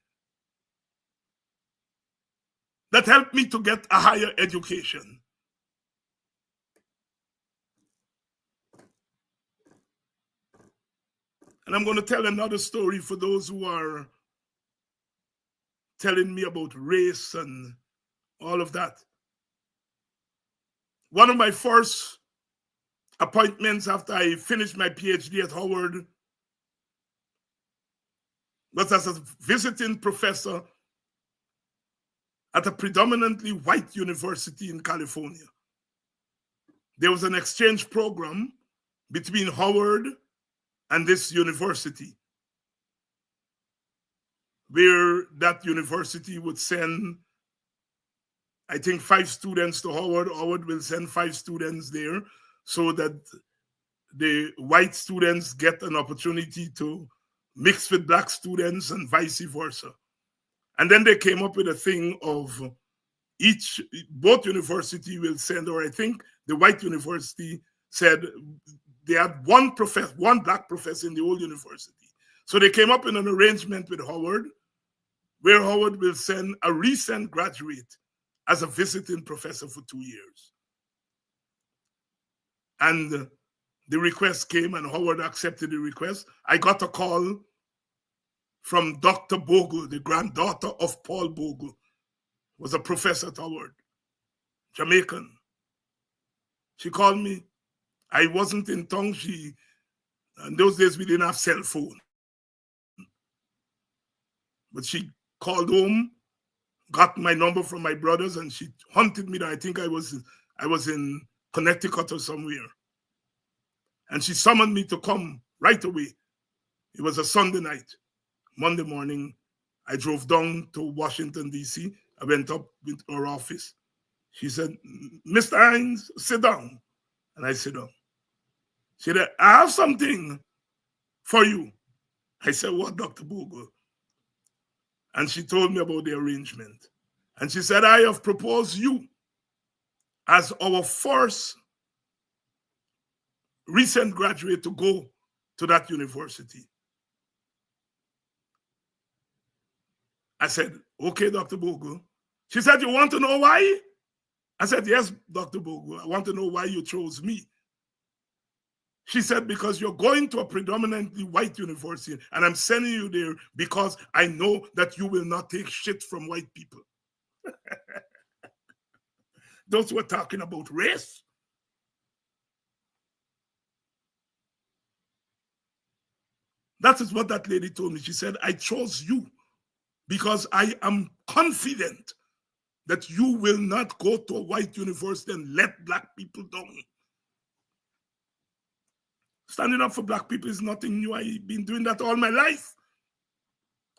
that helped me to get a higher education. And I'm going to tell another story for those who are telling me about race and all of that. One of my first appointments after I finished my PhD at Howard was as a visiting professor at a predominantly white university in California. There was an exchange program between Howard and this university, where that university would send, I think, 5 students to Howard. Howard will send 5 students there so that the white students get an opportunity to mix with black students and vice versa. And then they came up with a thing of both university will send, or I think the white university said they had one black professor in the whole university. So they came up with an arrangement with Howard, where Howard will send a recent graduate as a visiting professor for 2 years. And the request came and Howard accepted the request. I got a call from Dr. Bogle, the granddaughter of Paul Bogle, was a professor at Howard, Jamaican. She called me. I wasn't in town. In those days, we didn't have cell phone. But she called home, got my number from my brothers, and she hunted me down. I think I was in Connecticut or somewhere. And she summoned me to come right away. It was a Sunday night. Monday morning, I drove down to Washington, D.C. I went up with her office. She said, Mr. Hines, sit down. And I sit down. She said, I have something for you. I said, what, Dr. Bogle? And she told me about the arrangement. And she said, I have proposed you as our first recent graduate to go to that university. I said, okay, Dr. Bogle. She said, you want to know why? I said, yes, Dr. Bogle. I want to know why you chose me. She said, because you're going to a predominantly white university, and I'm sending you there because I know that you will not take shit from white people. Those who are talking about race. That is what that lady told me. She said, I chose you because I am confident that you will not go to a white university and let black people down. Standing up for black people is nothing new. I've been doing that all my life.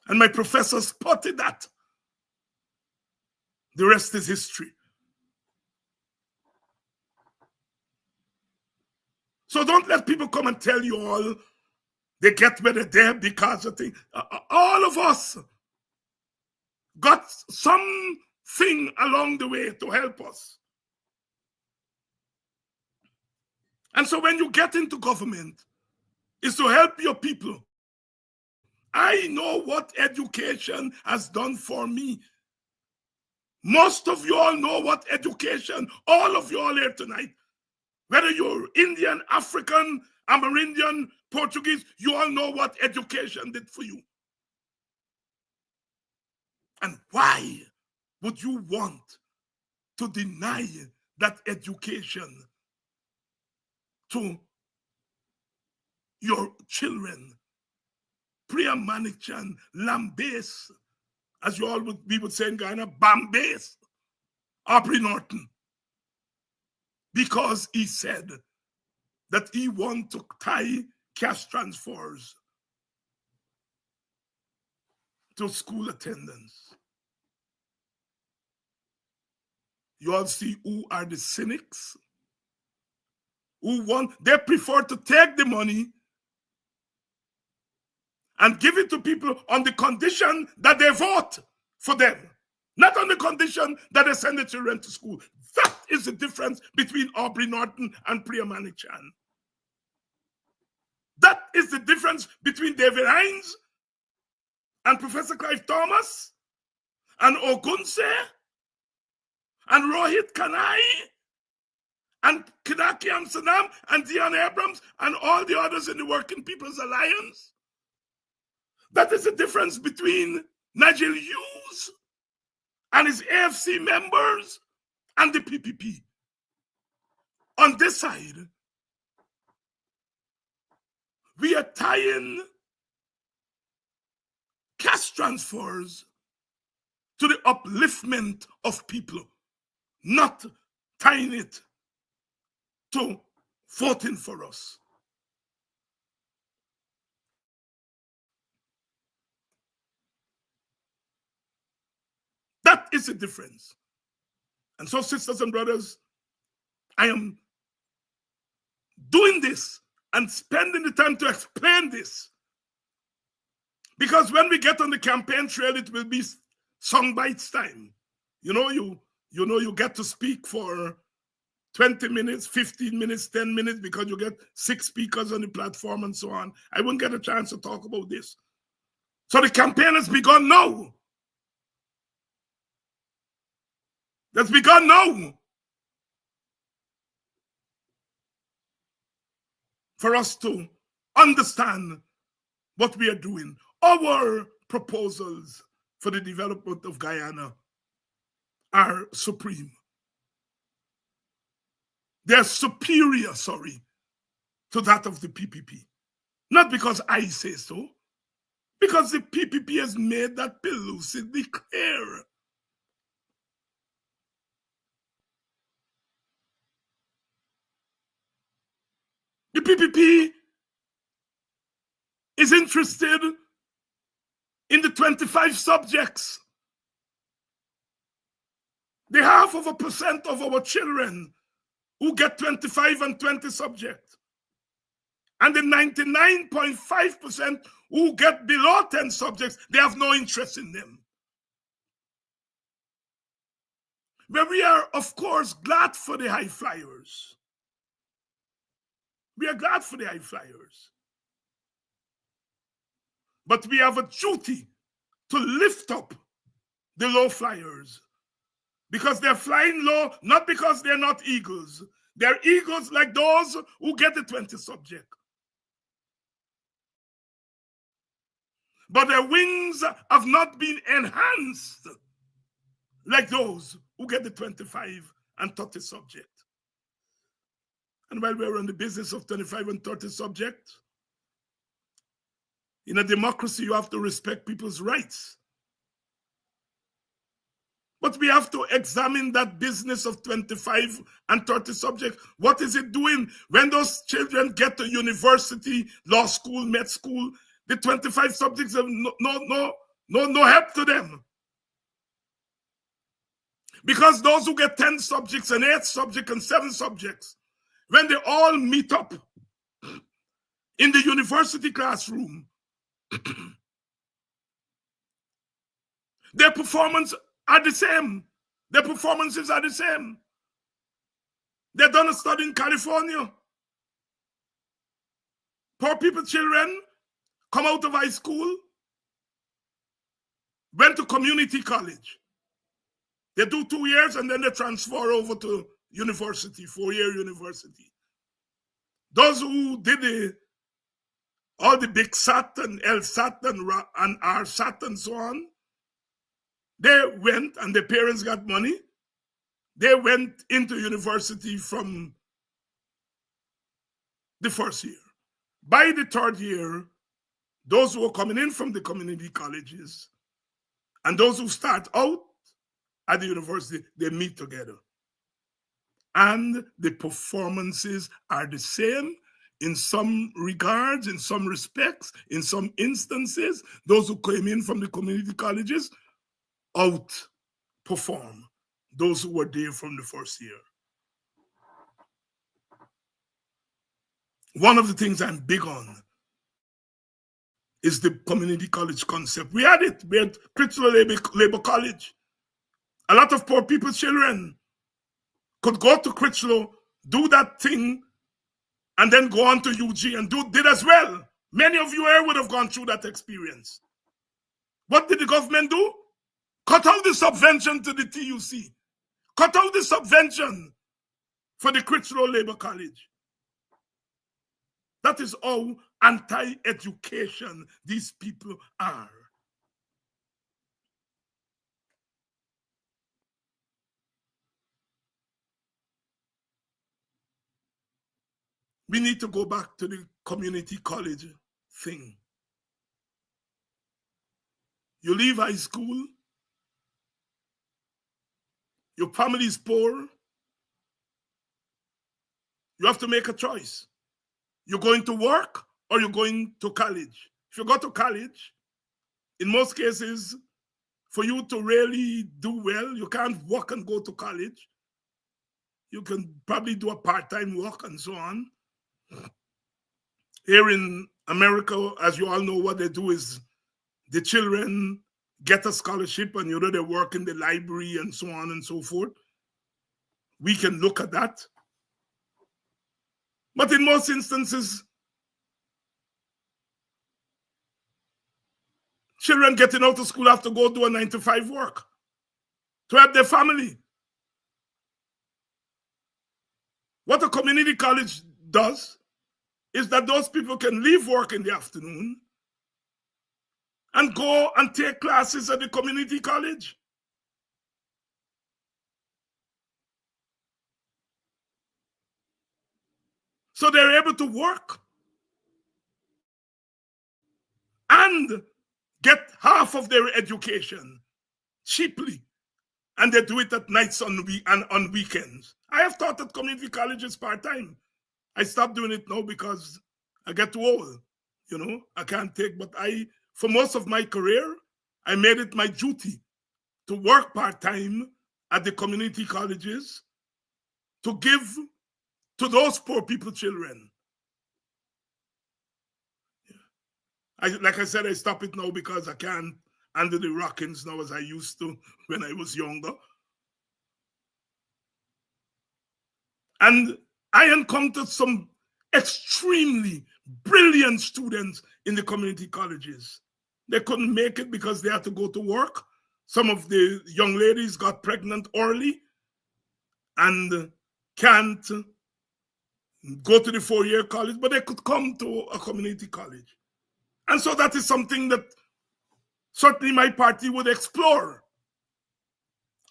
And my professor spotted that. The rest is history. So don't let people come and tell you all they get where they're there because of things. All of us got something along the way to help us. And so when you get into government, it's to help your people. I know what education has done for me. Most of you all know what education, all of you all here tonight, whether you're Indian, African, Amerindian, Portuguese, you all know what education did for you. And why would you want to deny that education to your children? Priya Manichan, Lambase, as you all we would say in Guyana, Bambase, Aubrey Norton. Because he said that he wanted to tie cash transfers to school attendance. You all see who are the cynics? They prefer to take the money and give it to people on the condition that they vote for them, not on the condition that they send the children to school. That is the difference between Aubrey Norton and Priya Manichan. That is the difference between David Hines and Professor Clive Thomas and Ogunse and Rohit Kanai and Kidaki Amsterdam and Dion Abrams and all the others in the Working People's Alliance. That is the difference between Nigel Hughes and his AFC members and the PPP. On this side, we are tying cash transfers to the upliftment of people, not tying it to voting for us. That is the difference. And so, sisters and brothers, I am doing this and spending the time to explain this. Because when we get on the campaign trail, it will be song bites time. You get to speak for 20 minutes, 15 minutes, 10 minutes, because you get 6 speakers on the platform and so on. I won't get a chance to talk about this. So the campaign has begun now. That's begun now. For us to understand what we are doing. Our proposals for the development of Guyana are supreme. They're superior, to that of the PPP. Not because I say so, because the PPP has made that pellucidly clear. The PPP is interested in the 25 subjects. The 0.5% of our children who get 25 and 20 subjects. And the 99.5% who get below 10 subjects, they have no interest in them. But we are, of course, glad for the high flyers. We are glad for the high flyers. But we have a duty to lift up the low flyers. Because they're flying low, not because they're not eagles. They're eagles like those who get the 20 subject. But their wings have not been enhanced like those who get the 25 and 30 subject. And while we're on the business of 25 and 30 subject, in a democracy, you have to respect people's rights. But we have to examine that business of 25 and 30 subjects. What is it doing when those children get to university, law school, med school? The 25 subjects have no help to them. Because those who get 10 subjects and 8 subjects and 7 subjects, when they all meet up in the university classroom, their performances are the same. Their performances are the same. They're done a study in California. Poor people children come out of high school, went to community college. They do 2 years and then they transfer over to university, 4-year university. Those who did all the big SAT and LSAT and RSAT and so on, they went and their parents got money. They went into university from the first year. By the 3rd year, those who are coming in from the community colleges and those who start out at the university, they meet together. And the performances are the same in some regards, in some respects, in some instances. Those who came in from the community colleges outperform those who were there from the first year. One of the things I'm big on is the community college concept. We had it. We had Critchlow Labor College. A lot of poor people's children could go to Critchlow, do that thing, and then go on to UG and did as well. Many of you here would have gone through that experience. What did the government do? Cut out the subvention to the TUC. Cut out the subvention for the Critchlow Labor College. That is how anti-education these people are. We need to go back to the community college thing. You leave high school, your family is poor, you have to make a choice. You're going to work or you're going to college. If you go to college, in most cases, for you to really do well, you can't work and go to college. You can probably do a part-time work and so on. Here in America, as you all know, what they do is the children get a scholarship and they work in the library and so on and so forth. We can look at that. But in most instances, children getting out of school have to go do a 9-to-5 work to help their family. What a community college does is that those people can leave work in the afternoon and go and take classes at the community college. So they're able to work and get half of their education cheaply. And they do it at nights and on weekends. I have taught at community colleges part-time. I stopped doing it now because I get too old. I can't take, but for most of my career, I made it my duty to work part-time at the community colleges to give to those poor people children. Like I said, I stop it now because I can't handle the rockings now as I used to when I was younger. And I encountered some extremely brilliant students in the community colleges. They couldn't make it because they had to go to work. Some of the young ladies got pregnant early and can't go to the 4-year college, but they could come to a community college. And so that is something that certainly my party would explore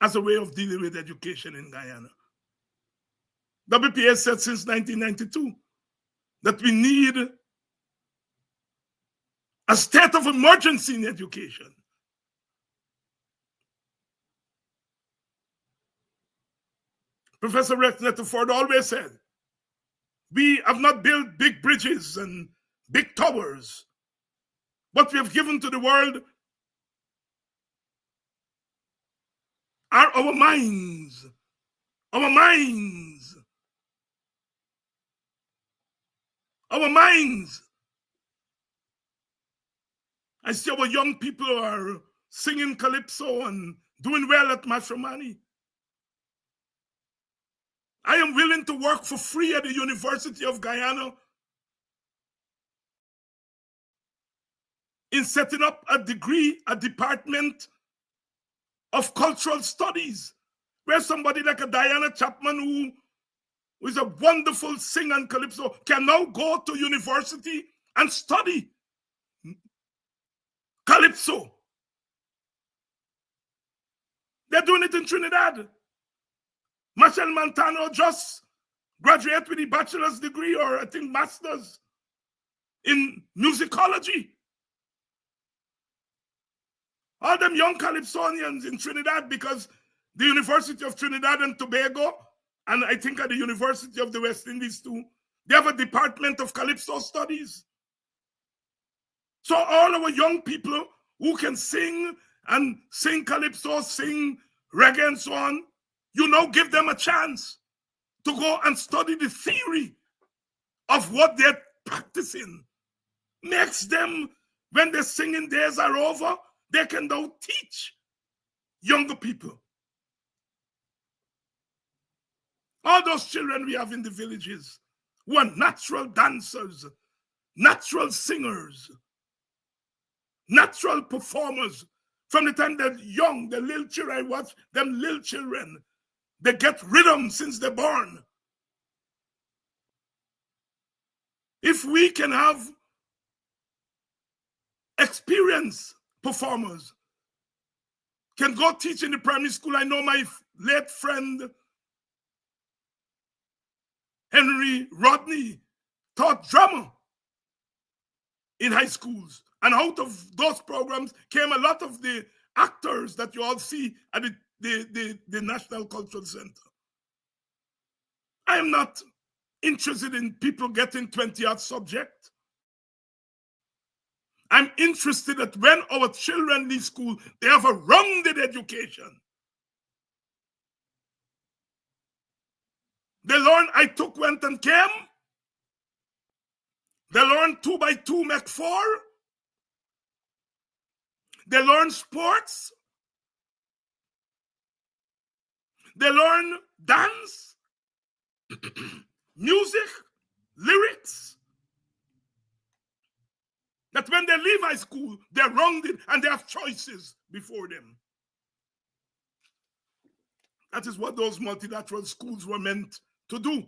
as a way of dealing with education in Guyana. WPA said since 1992 that we need a state of emergency in education. Professor Rex Nettleford always said, we have not built big bridges and big towers, but we have given to the world our minds, our minds, our minds. I see our young people are singing calypso and doing well at matrimony. I am willing to work for free at the University of Guyana in setting up a department of cultural studies, where somebody like a Diana Chapman, who is a wonderful singer and calypso, can now go to university and study calypso. They're doing it in Trinidad. Michelle Montano just graduated with a bachelor's degree, or I think master's, in musicology. All them young calypsonians in Trinidad, because the University of Trinidad and Tobago, and I think at the University of the West Indies too, they have a department of calypso studies. So all our young people who can sing and sing calypso, sing reggae and so on, you now give them a chance to go and study the theory of what they're practicing. Makes them, when their singing days are over, they can now teach younger people. All those children we have in the villages who are natural dancers, natural singers, natural performers. From the time they're young, the little children, I watch them little children, they get rhythm since they're born. If we can have experienced performers can go teach in the primary school. I know my late friend Henry Rodney taught drama in high schools. And out of those programs came a lot of the actors that you all see at the National Cultural Center. I am not interested in people getting 20-odd subjects. I'm interested that when our children leave school, they have a rounded education. They learn I took, went, and came. They learn 2 by 2 make 4. They learn sports. They learn dance, music, lyrics. That when they leave high school, they're rounded and they have choices before them. That is what those multilateral schools were meant to do.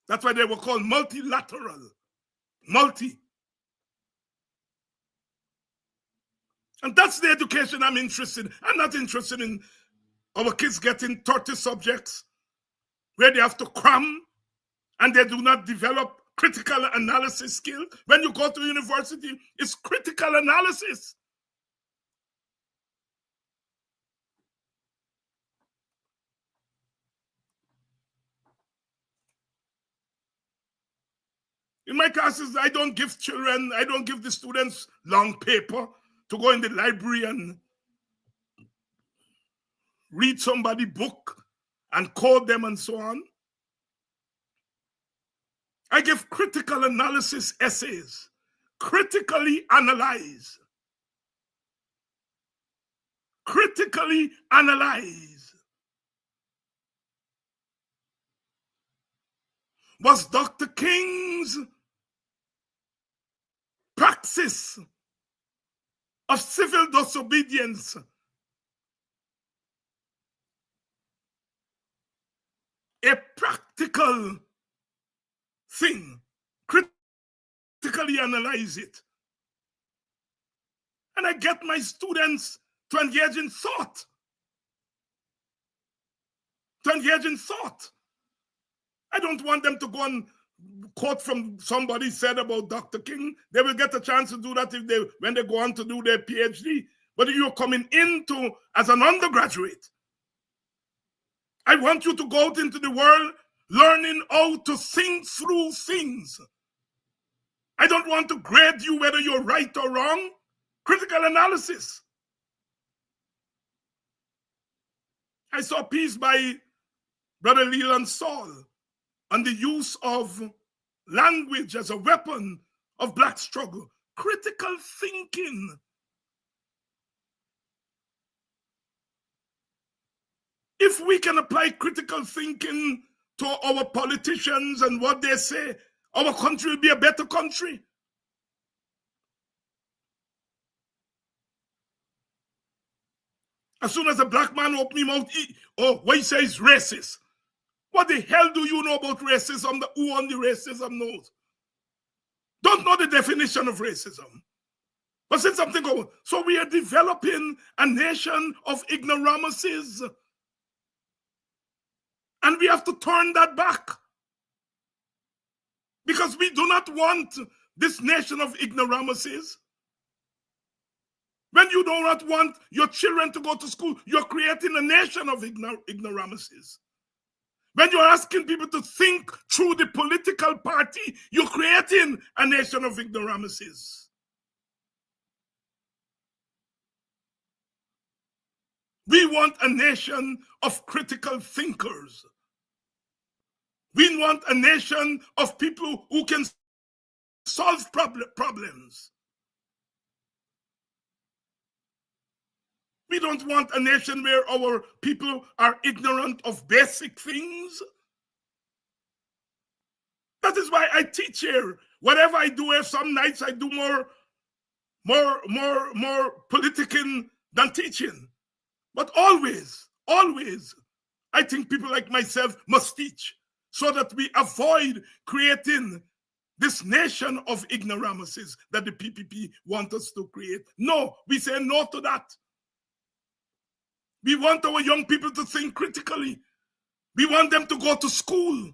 That's why they were called multilateral. Multi. And that's the education I'm interested in. I'm not interested in our kids getting 30 subjects where they have to cram and they do not develop critical analysis skill. When you go to university, it's critical analysis. In my classes, I don't give the students long paper to go in the library and read somebody's book and code them and so on. I give critical analysis essays, critically analyze. Critically analyze. Was Dr. King's praxis of civil disobedience a practical thing? Critically analyze it. And I get my students to engage in thought. To engage in thought. I don't want them to go and quote from somebody said about Dr. King. They will get a chance to do that when they go on to do their PhD. But if you're coming into as an undergraduate, I want you to go out into the world learning how to think through things. I don't want to grade you whether you're right or wrong. Critical analysis. I saw a piece by Brother Leland Saul on the use of language as a weapon of black struggle. Critical thinking. If we can apply critical thinking to our politicians and what they say, our country will be a better country. As soon as a black man open his mouth, what he says is racist. What the hell do you know about racism? Who on the racism knows? Don't know the definition of racism. But said something over. So we are developing a nation of ignoramuses. And we have to turn that back. Because we do not want this nation of ignoramuses. When you do not want your children to go to school, you're creating a nation of ignoramuses. When you're asking people to think through the political party, you're creating a nation of ignoramuses. We want a nation of critical thinkers. We want a nation of people who can solve problems. We don't want a nation where our people are ignorant of basic things. That is why I teach here. Whatever I do, some nights I do more politicking than teaching. But always, I think people like myself must teach so that we avoid creating this nation of ignoramuses that the PPP want us to create. No, we say no to that. We want our young people to think critically. We want them to go to school.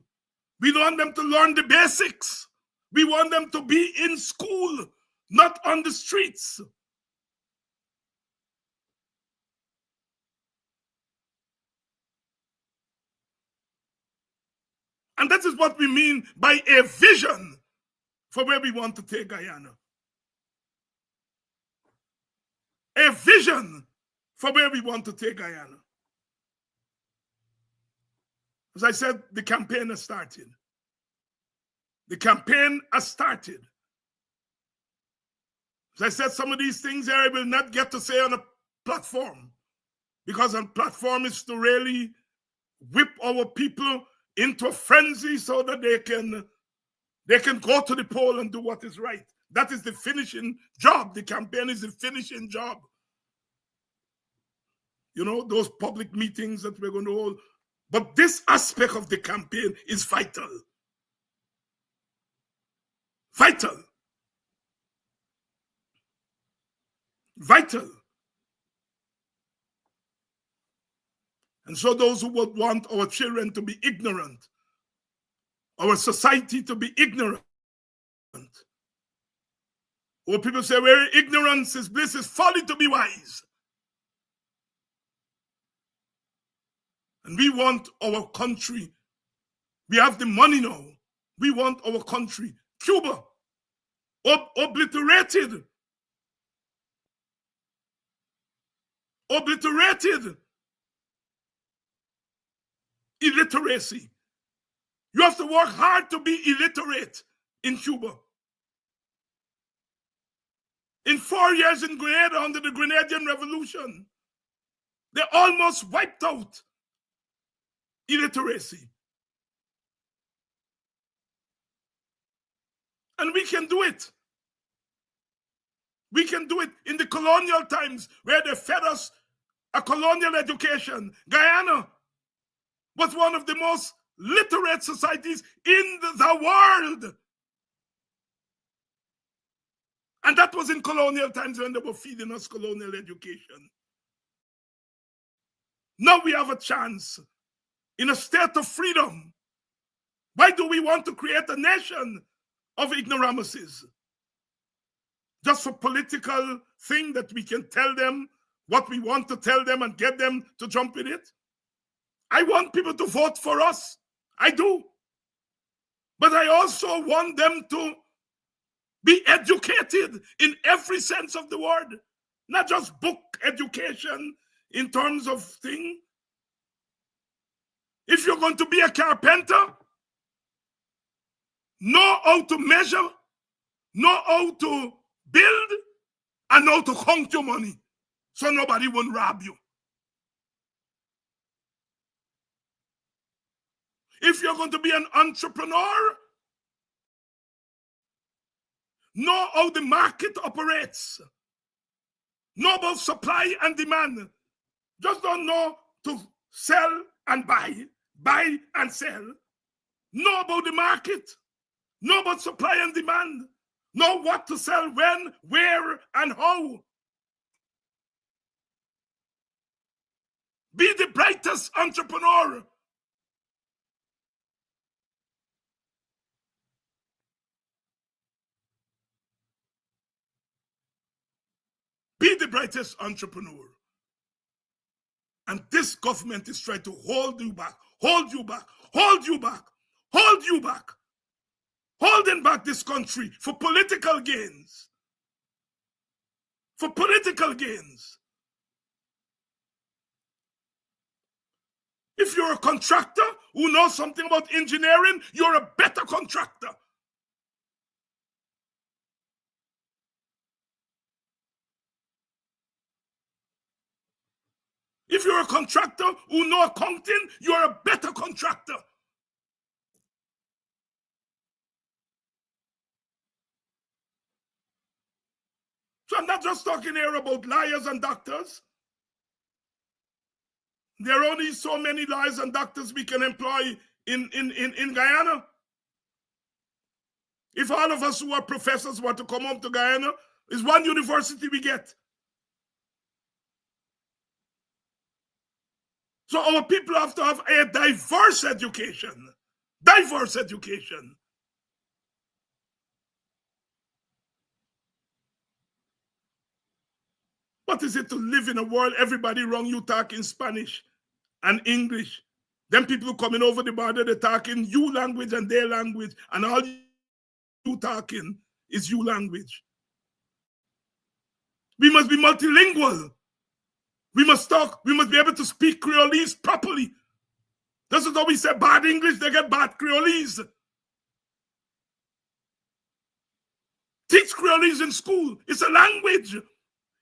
We want them to learn the basics. We want them to be in school, not on the streets. And that is what we mean by a vision for where we want to take Guyana. A vision for where we want to take Guyana. As I said, the campaign has started. The campaign has started. As I said, some of these things here I will not get to say on a platform, because a platform is to really whip our people into a frenzy so that they can go to the poll and do what is right. That is the finishing job. The campaign is the finishing job. You know, those public meetings that we're going to hold. But this aspect of the campaign is vital. Vital. Vital. And so those who would want our children to be ignorant, our society to be ignorant, or people say, where ignorance is bliss, is folly to be wise. And we want our country. We have the money now. We want our country, Cuba, obliterated. Obliterated. Illiteracy. You have to work hard to be illiterate in Cuba. In 4 years in Grenada under the Grenadian Revolution, they almost wiped out illiteracy. And we can do it. We can do it in the colonial times where they fed us a colonial education. Guyana was one of the most literate societies in the world. And that was in colonial times when they were feeding us colonial education. Now we have a chance in a state of freedom. Why do we want to create a nation of ignoramuses? Just for political thing that we can tell them what we want to tell them and get them to jump in it? I want people to vote for us. I do. But I also want them to be educated in every sense of the word. Not just book education in terms of thing. If you're going to be a carpenter, know how to measure, know how to build, and know to count your money so nobody won't rob you. If you're going to be an entrepreneur, know how the market operates. Know about supply and demand. Just don't know to sell and buy and sell. Know about the market. Know about supply and demand. Know what to sell, when, where, and how. Be the brightest entrepreneur. Be the brightest entrepreneur. And this government is trying to hold you back, hold you back, hold you back, hold you back. Holding back this country for political gains. For political gains. If you're a contractor who knows something about engineering, you're a better contractor. If you're a contractor who knows accounting, you're a better contractor. So I'm not just talking here about lawyers and doctors. There are only so many lawyers and doctors we can employ in Guyana. If all of us who are professors want to come home to Guyana, it's one university we get. So our people have to have a diverse education. Diverse education. What is it to live in a world everybody around you talking Spanish and English? Then people coming over the border, they're talking you language and their language, and all you talking is you language. We must be multilingual. We must talk, we must be able to speak Creolese properly. This is how we say bad English, they get bad Creolese. Teach Creolese in school. It's a language.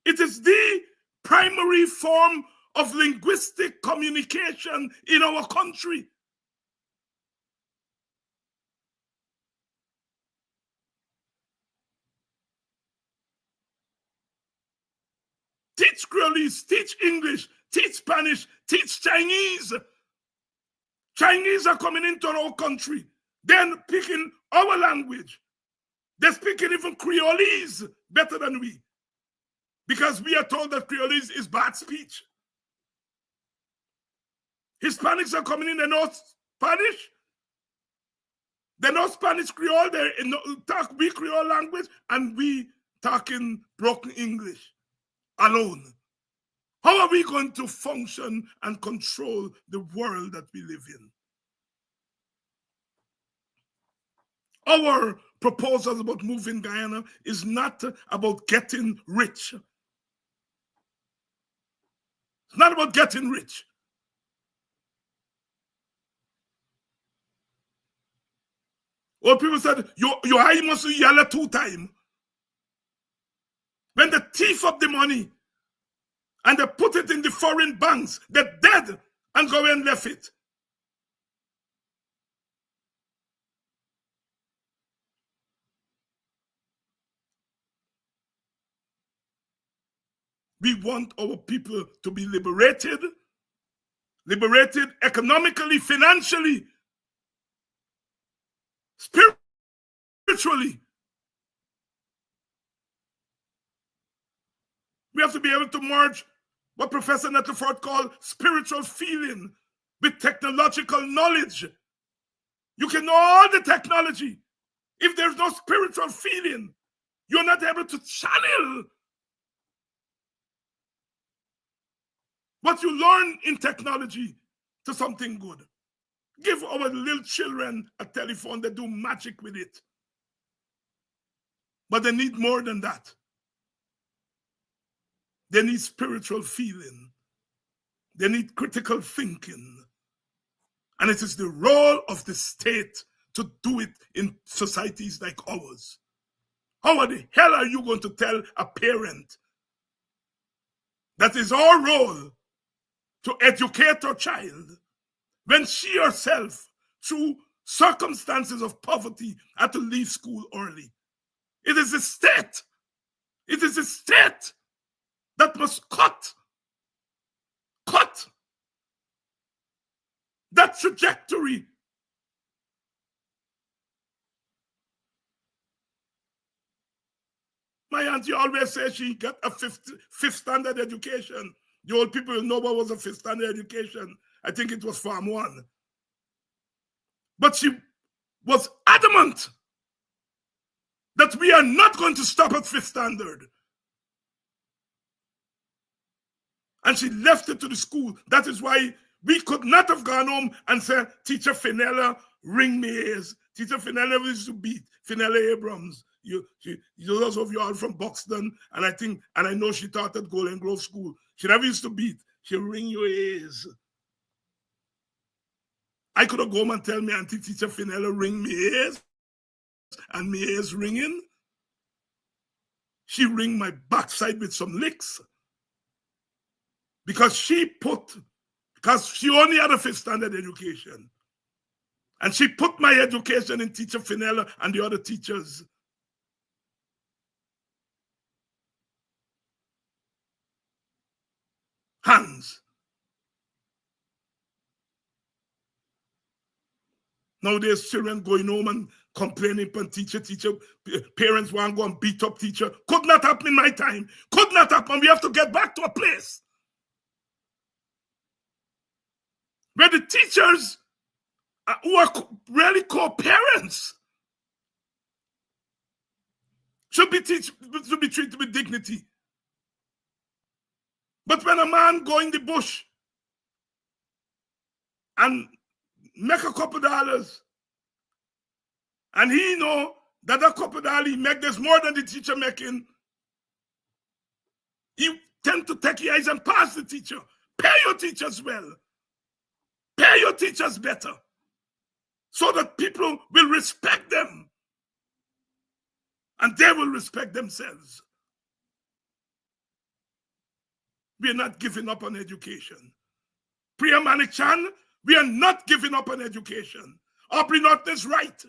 It is the primary form of linguistic communication in our country. Teach Creolese, teach English, teach Spanish, teach Chinese. Chinese are coming into our country. They're picking our language. They're speaking even Creolese better than we. Because we are told that Creolese is bad speech. Hispanics are coming in, they know Spanish. They know Spanish Creole, they talk we Creole language, and we talking broken English alone. How are we going to function and control the world that we live in? Our proposals about moving Guyana is not about getting rich. It's not about getting rich. Well, people said, your eye must be yellow 2 times. When they thief up the money and they put it in the foreign banks, they're dead and go and left it. We want our people to be liberated economically, financially, spiritually. We have to be able to merge what Professor Nettleford called spiritual feeling with technological knowledge. You can know all the technology. If there's no spiritual feeling, you're not able to channel what you learn in technology to something good. Give our little children a telephone, they do magic with it. But they need more than that. They need spiritual feeling. They need critical thinking. And it is the role of the state to do it in societies like ours. How the hell are you going to tell a parent that is our role to educate her child when she herself, through circumstances of poverty, had to leave school early? It is the state. It is the state that must cut that trajectory. My auntie always says she got a fifth standard education. The old people know what was a fifth standard education. I think it was Farm 1. But she was adamant that we are not going to stop at fifth standard. And she left it to the school. That is why we could not have gone home and said, Teacher Fenella, ring me ears. Teacher Fenella used to beat Fenella Abrams. Those of you all from Buxton, and I know she taught at Golden Grove School. She never used to beat. She'll ring your ears. I could have gone and tell me Auntie Teacher Fenella ring me ears, and me ears ringing. She ring my backside with some licks. Because she only had a fifth standard education. And she put my education in Teacher Fenella and the other teachers. Hands. Nowadays, children going home and complaining upon teacher, parents want to go and beat up teacher. Could not happen in my time. Could not happen. We have to get back to a place where the teachers who are really co-parents should be treated with dignity. But when a man go in the bush and make a couple dollars, and he know that a couple dollars he make there's more than the teacher making, he tend to take his eyes and pass the teacher. Pay your teachers well. Pay your teachers better, so that people will respect them and they will respect themselves. We are not giving up on education. Priya Manichan, we are not giving up on education. Aubrey Norton is right.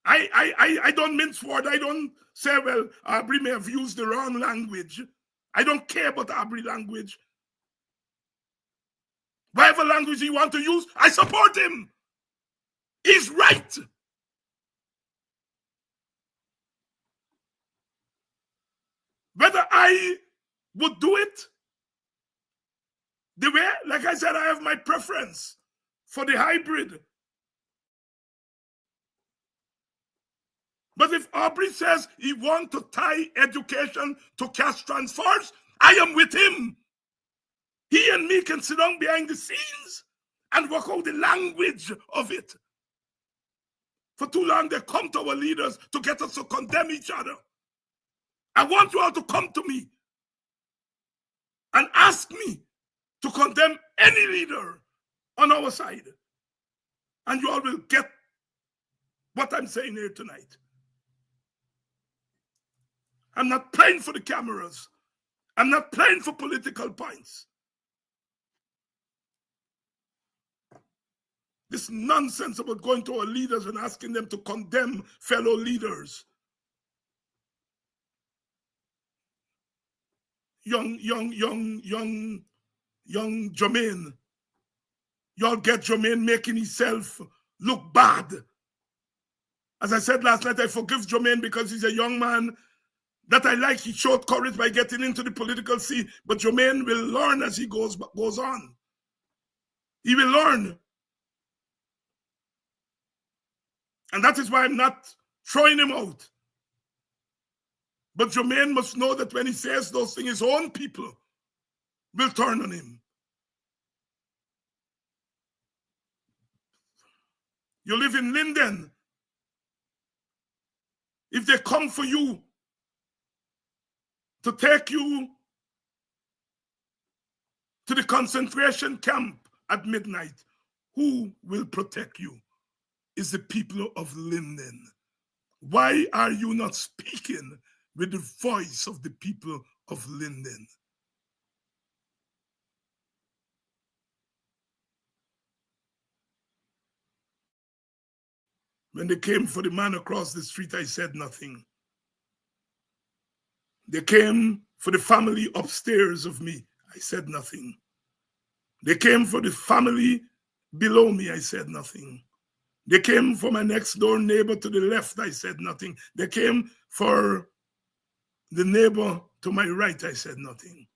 I don't mince word. I don't say, well, Aubrey may have used the wrong language. I don't care about Aubrey language. Whatever language he wants to use, I support him. He's right. Whether I would do it the way, like I said, I have my preference for the hybrid. But if Aubrey says he wants to tie education to cash transfers, I am with him. He and me can sit down behind the scenes and work out the language of it. For too long, they come to our leaders to get us to condemn each other. I want you all to come to me and ask me to condemn any leader on our side. And you all will get what I'm saying here tonight. I'm not playing for the cameras. I'm not playing for political points. This nonsense about going to our leaders and asking them to condemn fellow leaders. Young Jermaine. Y'all get Jermaine making himself look bad. As I said last night, I forgive Jermaine because he's a young man that I like. He showed courage by getting into the political scene, but Jermaine will learn as he goes on. He will learn. And that is why I'm not throwing him out. But Jermaine must know that when he says those things, his own people will turn on him. You live in Linden. If they come for you to take you to the concentration camp at midnight, who will protect you? Is the people of Linden. Why are you not speaking with the voice of the people of Linden? When they came for the man across the street, I said nothing. They came for the family upstairs of me. I said nothing. They came for the family below me. I said nothing. They came for my next door neighbor to the left. I said nothing. They came for the neighbor to my right. I said nothing.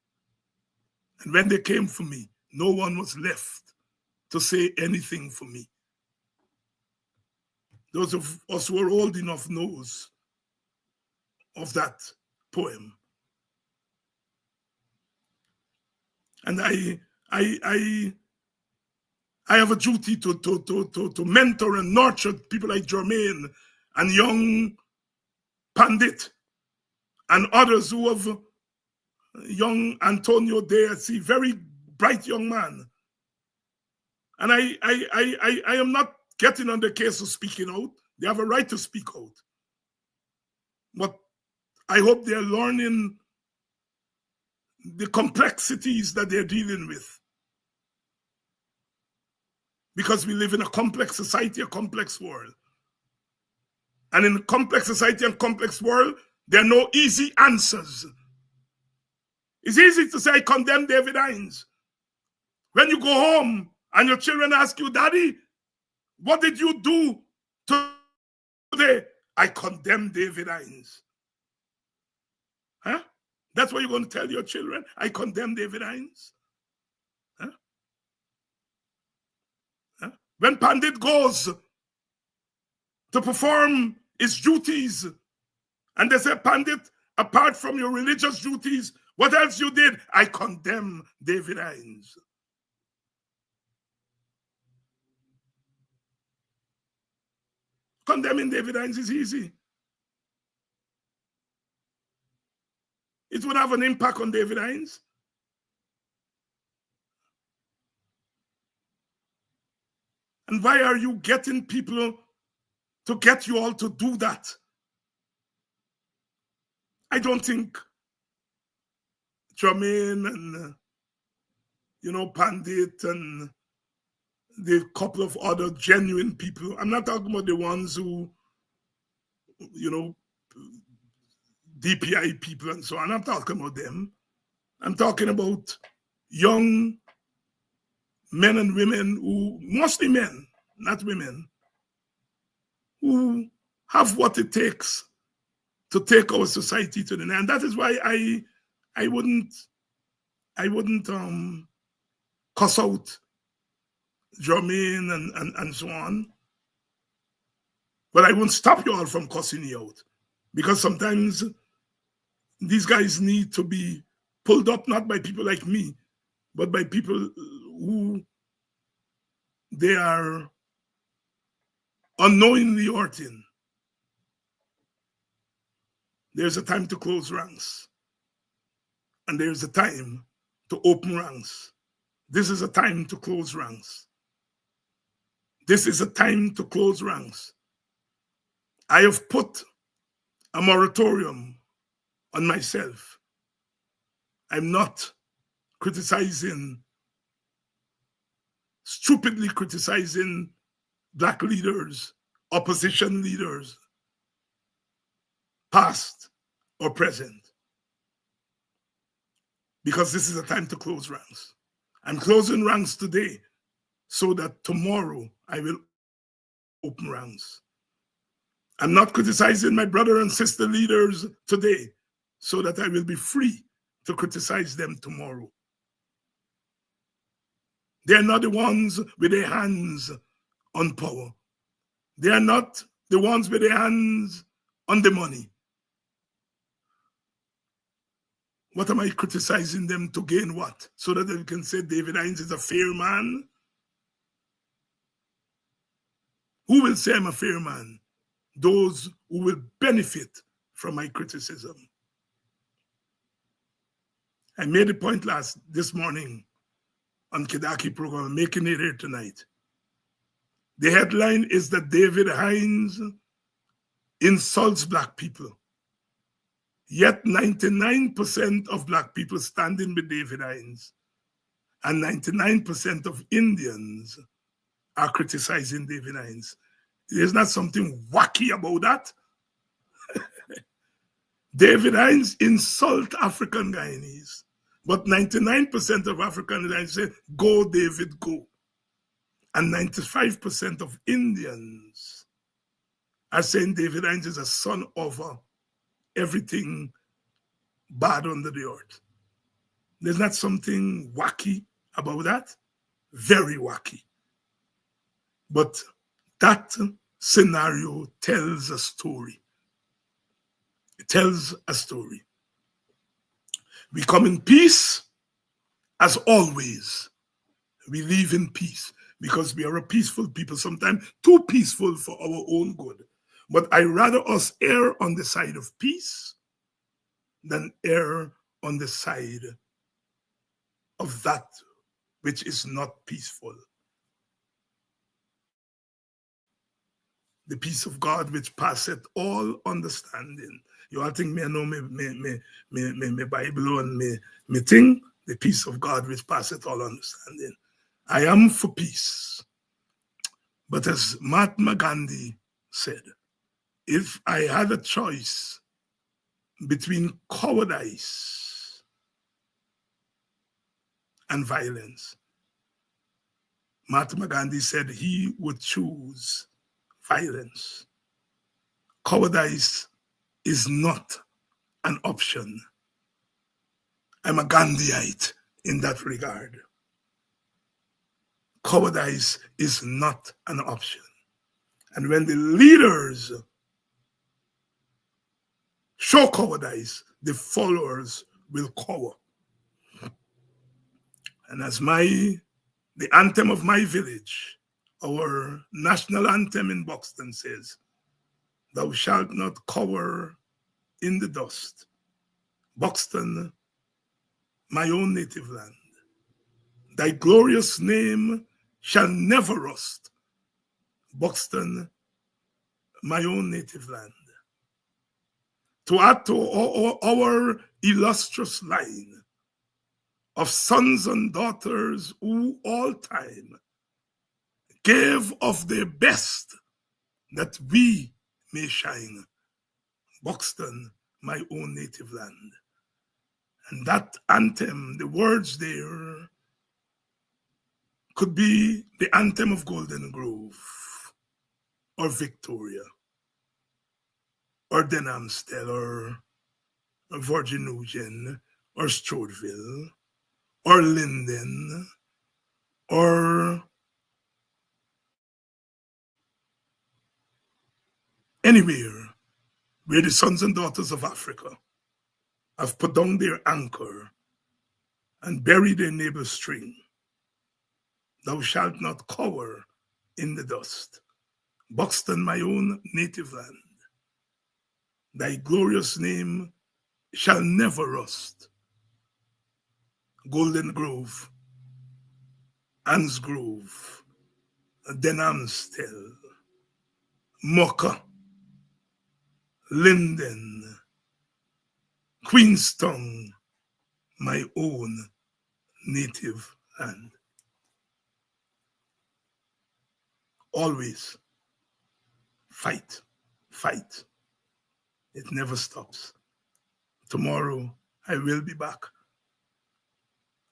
And when they came for me, no one was left to say anything for me. Those of us who are old enough knows of that poem. And I have a duty to mentor and nurture people like Jermaine and young Pandit and others who have young Antonio there. I see very bright young man. And I am not getting on the case of speaking out. They have a right to speak out. But I hope they're learning the complexities that they're dealing with. Because we live in a complex society, a complex world. And in a complex society and complex world, there are no easy answers. It's easy to say, I condemn David Hines. When you go home and your children ask you, Daddy, what did you do Today, I condemn David Hines. Huh? That's what you're going to tell your children? I condemn David Hines? Huh? Huh? When Pandit goes to perform his duties, and they say, Pandit, apart from your religious duties, what else you did? I condemn David Hines. Condemning David Hines is easy. It would have an impact on David Hines. And why are you getting people to get you all to do that? I don't think Jermaine and, Pandit and the couple of other genuine people, I'm not talking about the ones who, DPI people and so on. I'm talking about them. I'm talking about young men and women who, mostly men, not women, who have what it takes to take our society to the end. And that is why I wouldn't cuss out Jermaine and so on. But I won't stop you all from cussing you out. Because sometimes these guys need to be pulled up not by people like me, but by people who they are unknowingly hurting. There's a time to close ranks. And there's a time to open ranks. This is a time to close ranks. This is a time to close ranks. I have put a moratorium on myself. I'm not stupidly criticizing Black leaders, opposition leaders, past or present. Because this is a time to close ranks. I'm closing ranks today so that tomorrow I will open ranks. I'm not criticizing my brother and sister leaders today so that I will be free to criticize them tomorrow. They're not the ones with their hands on power. They are not the ones with their hands on the money. What am I criticizing them to gain what? So that they can say David Hines is a fair man? Who will say I'm a fair man? Those who will benefit from my criticism. I made a point this morning on Kidaki program, I'm making it here tonight. The headline is that David Hines insults Black people. Yet 99% of Black people standing with David Hines and 99% of Indians are criticizing David Hines. There's not something wacky about that. David Hines insults African Guyanese, but 99% of African Guyanese say, go David, go. And 95% of Indians are saying David Hines is a son of everything bad under the earth. There's not something wacky about that. Very wacky. But that scenario tells a story. It tells a story. We come in peace, as always. We live in peace because we are a peaceful people, sometimes too peaceful for our own good. But I rather us err on the side of peace than err on the side of that which is not peaceful. The peace of God which passeth all understanding. You all think me know me Bible and me thing? The peace of God which passeth all understanding. I am for peace. But as Mahatma Gandhi said, if I had a choice between cowardice and violence, Mahatma Gandhi said he would choose violence. Cowardice is not an option. I'm a Gandhiite in that regard. Cowardice is not an option. And when the leaders show cowardice, the followers will cower. And as the anthem of my village, our national anthem in Buxton says, "Thou shalt not cower in the dust." Buxton, my own native land, thy glorious name shall never rust. Buxton, my own native land. To add to our illustrious line of sons and daughters who all time gave of their best that we may shine. Buxton, my own native land. And that anthem, the words there, could be the anthem of Golden Grove, or Victoria, or Denhamstel, or Virgin Eugene, or Strodeville, or Linden, or anywhere where the sons and daughters of Africa have put down their anchor and buried their neighbor's string. Thou shalt not cower in the dust. Buxton, my own native land, thy glorious name shall never rust. Golden Grove, Anne's Grove, Denhamstel, Mocha, Linden, Queenstown, my own native land. Always fight, fight. It never stops. Tomorrow I will be back.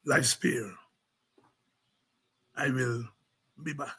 Life spare. I will be back.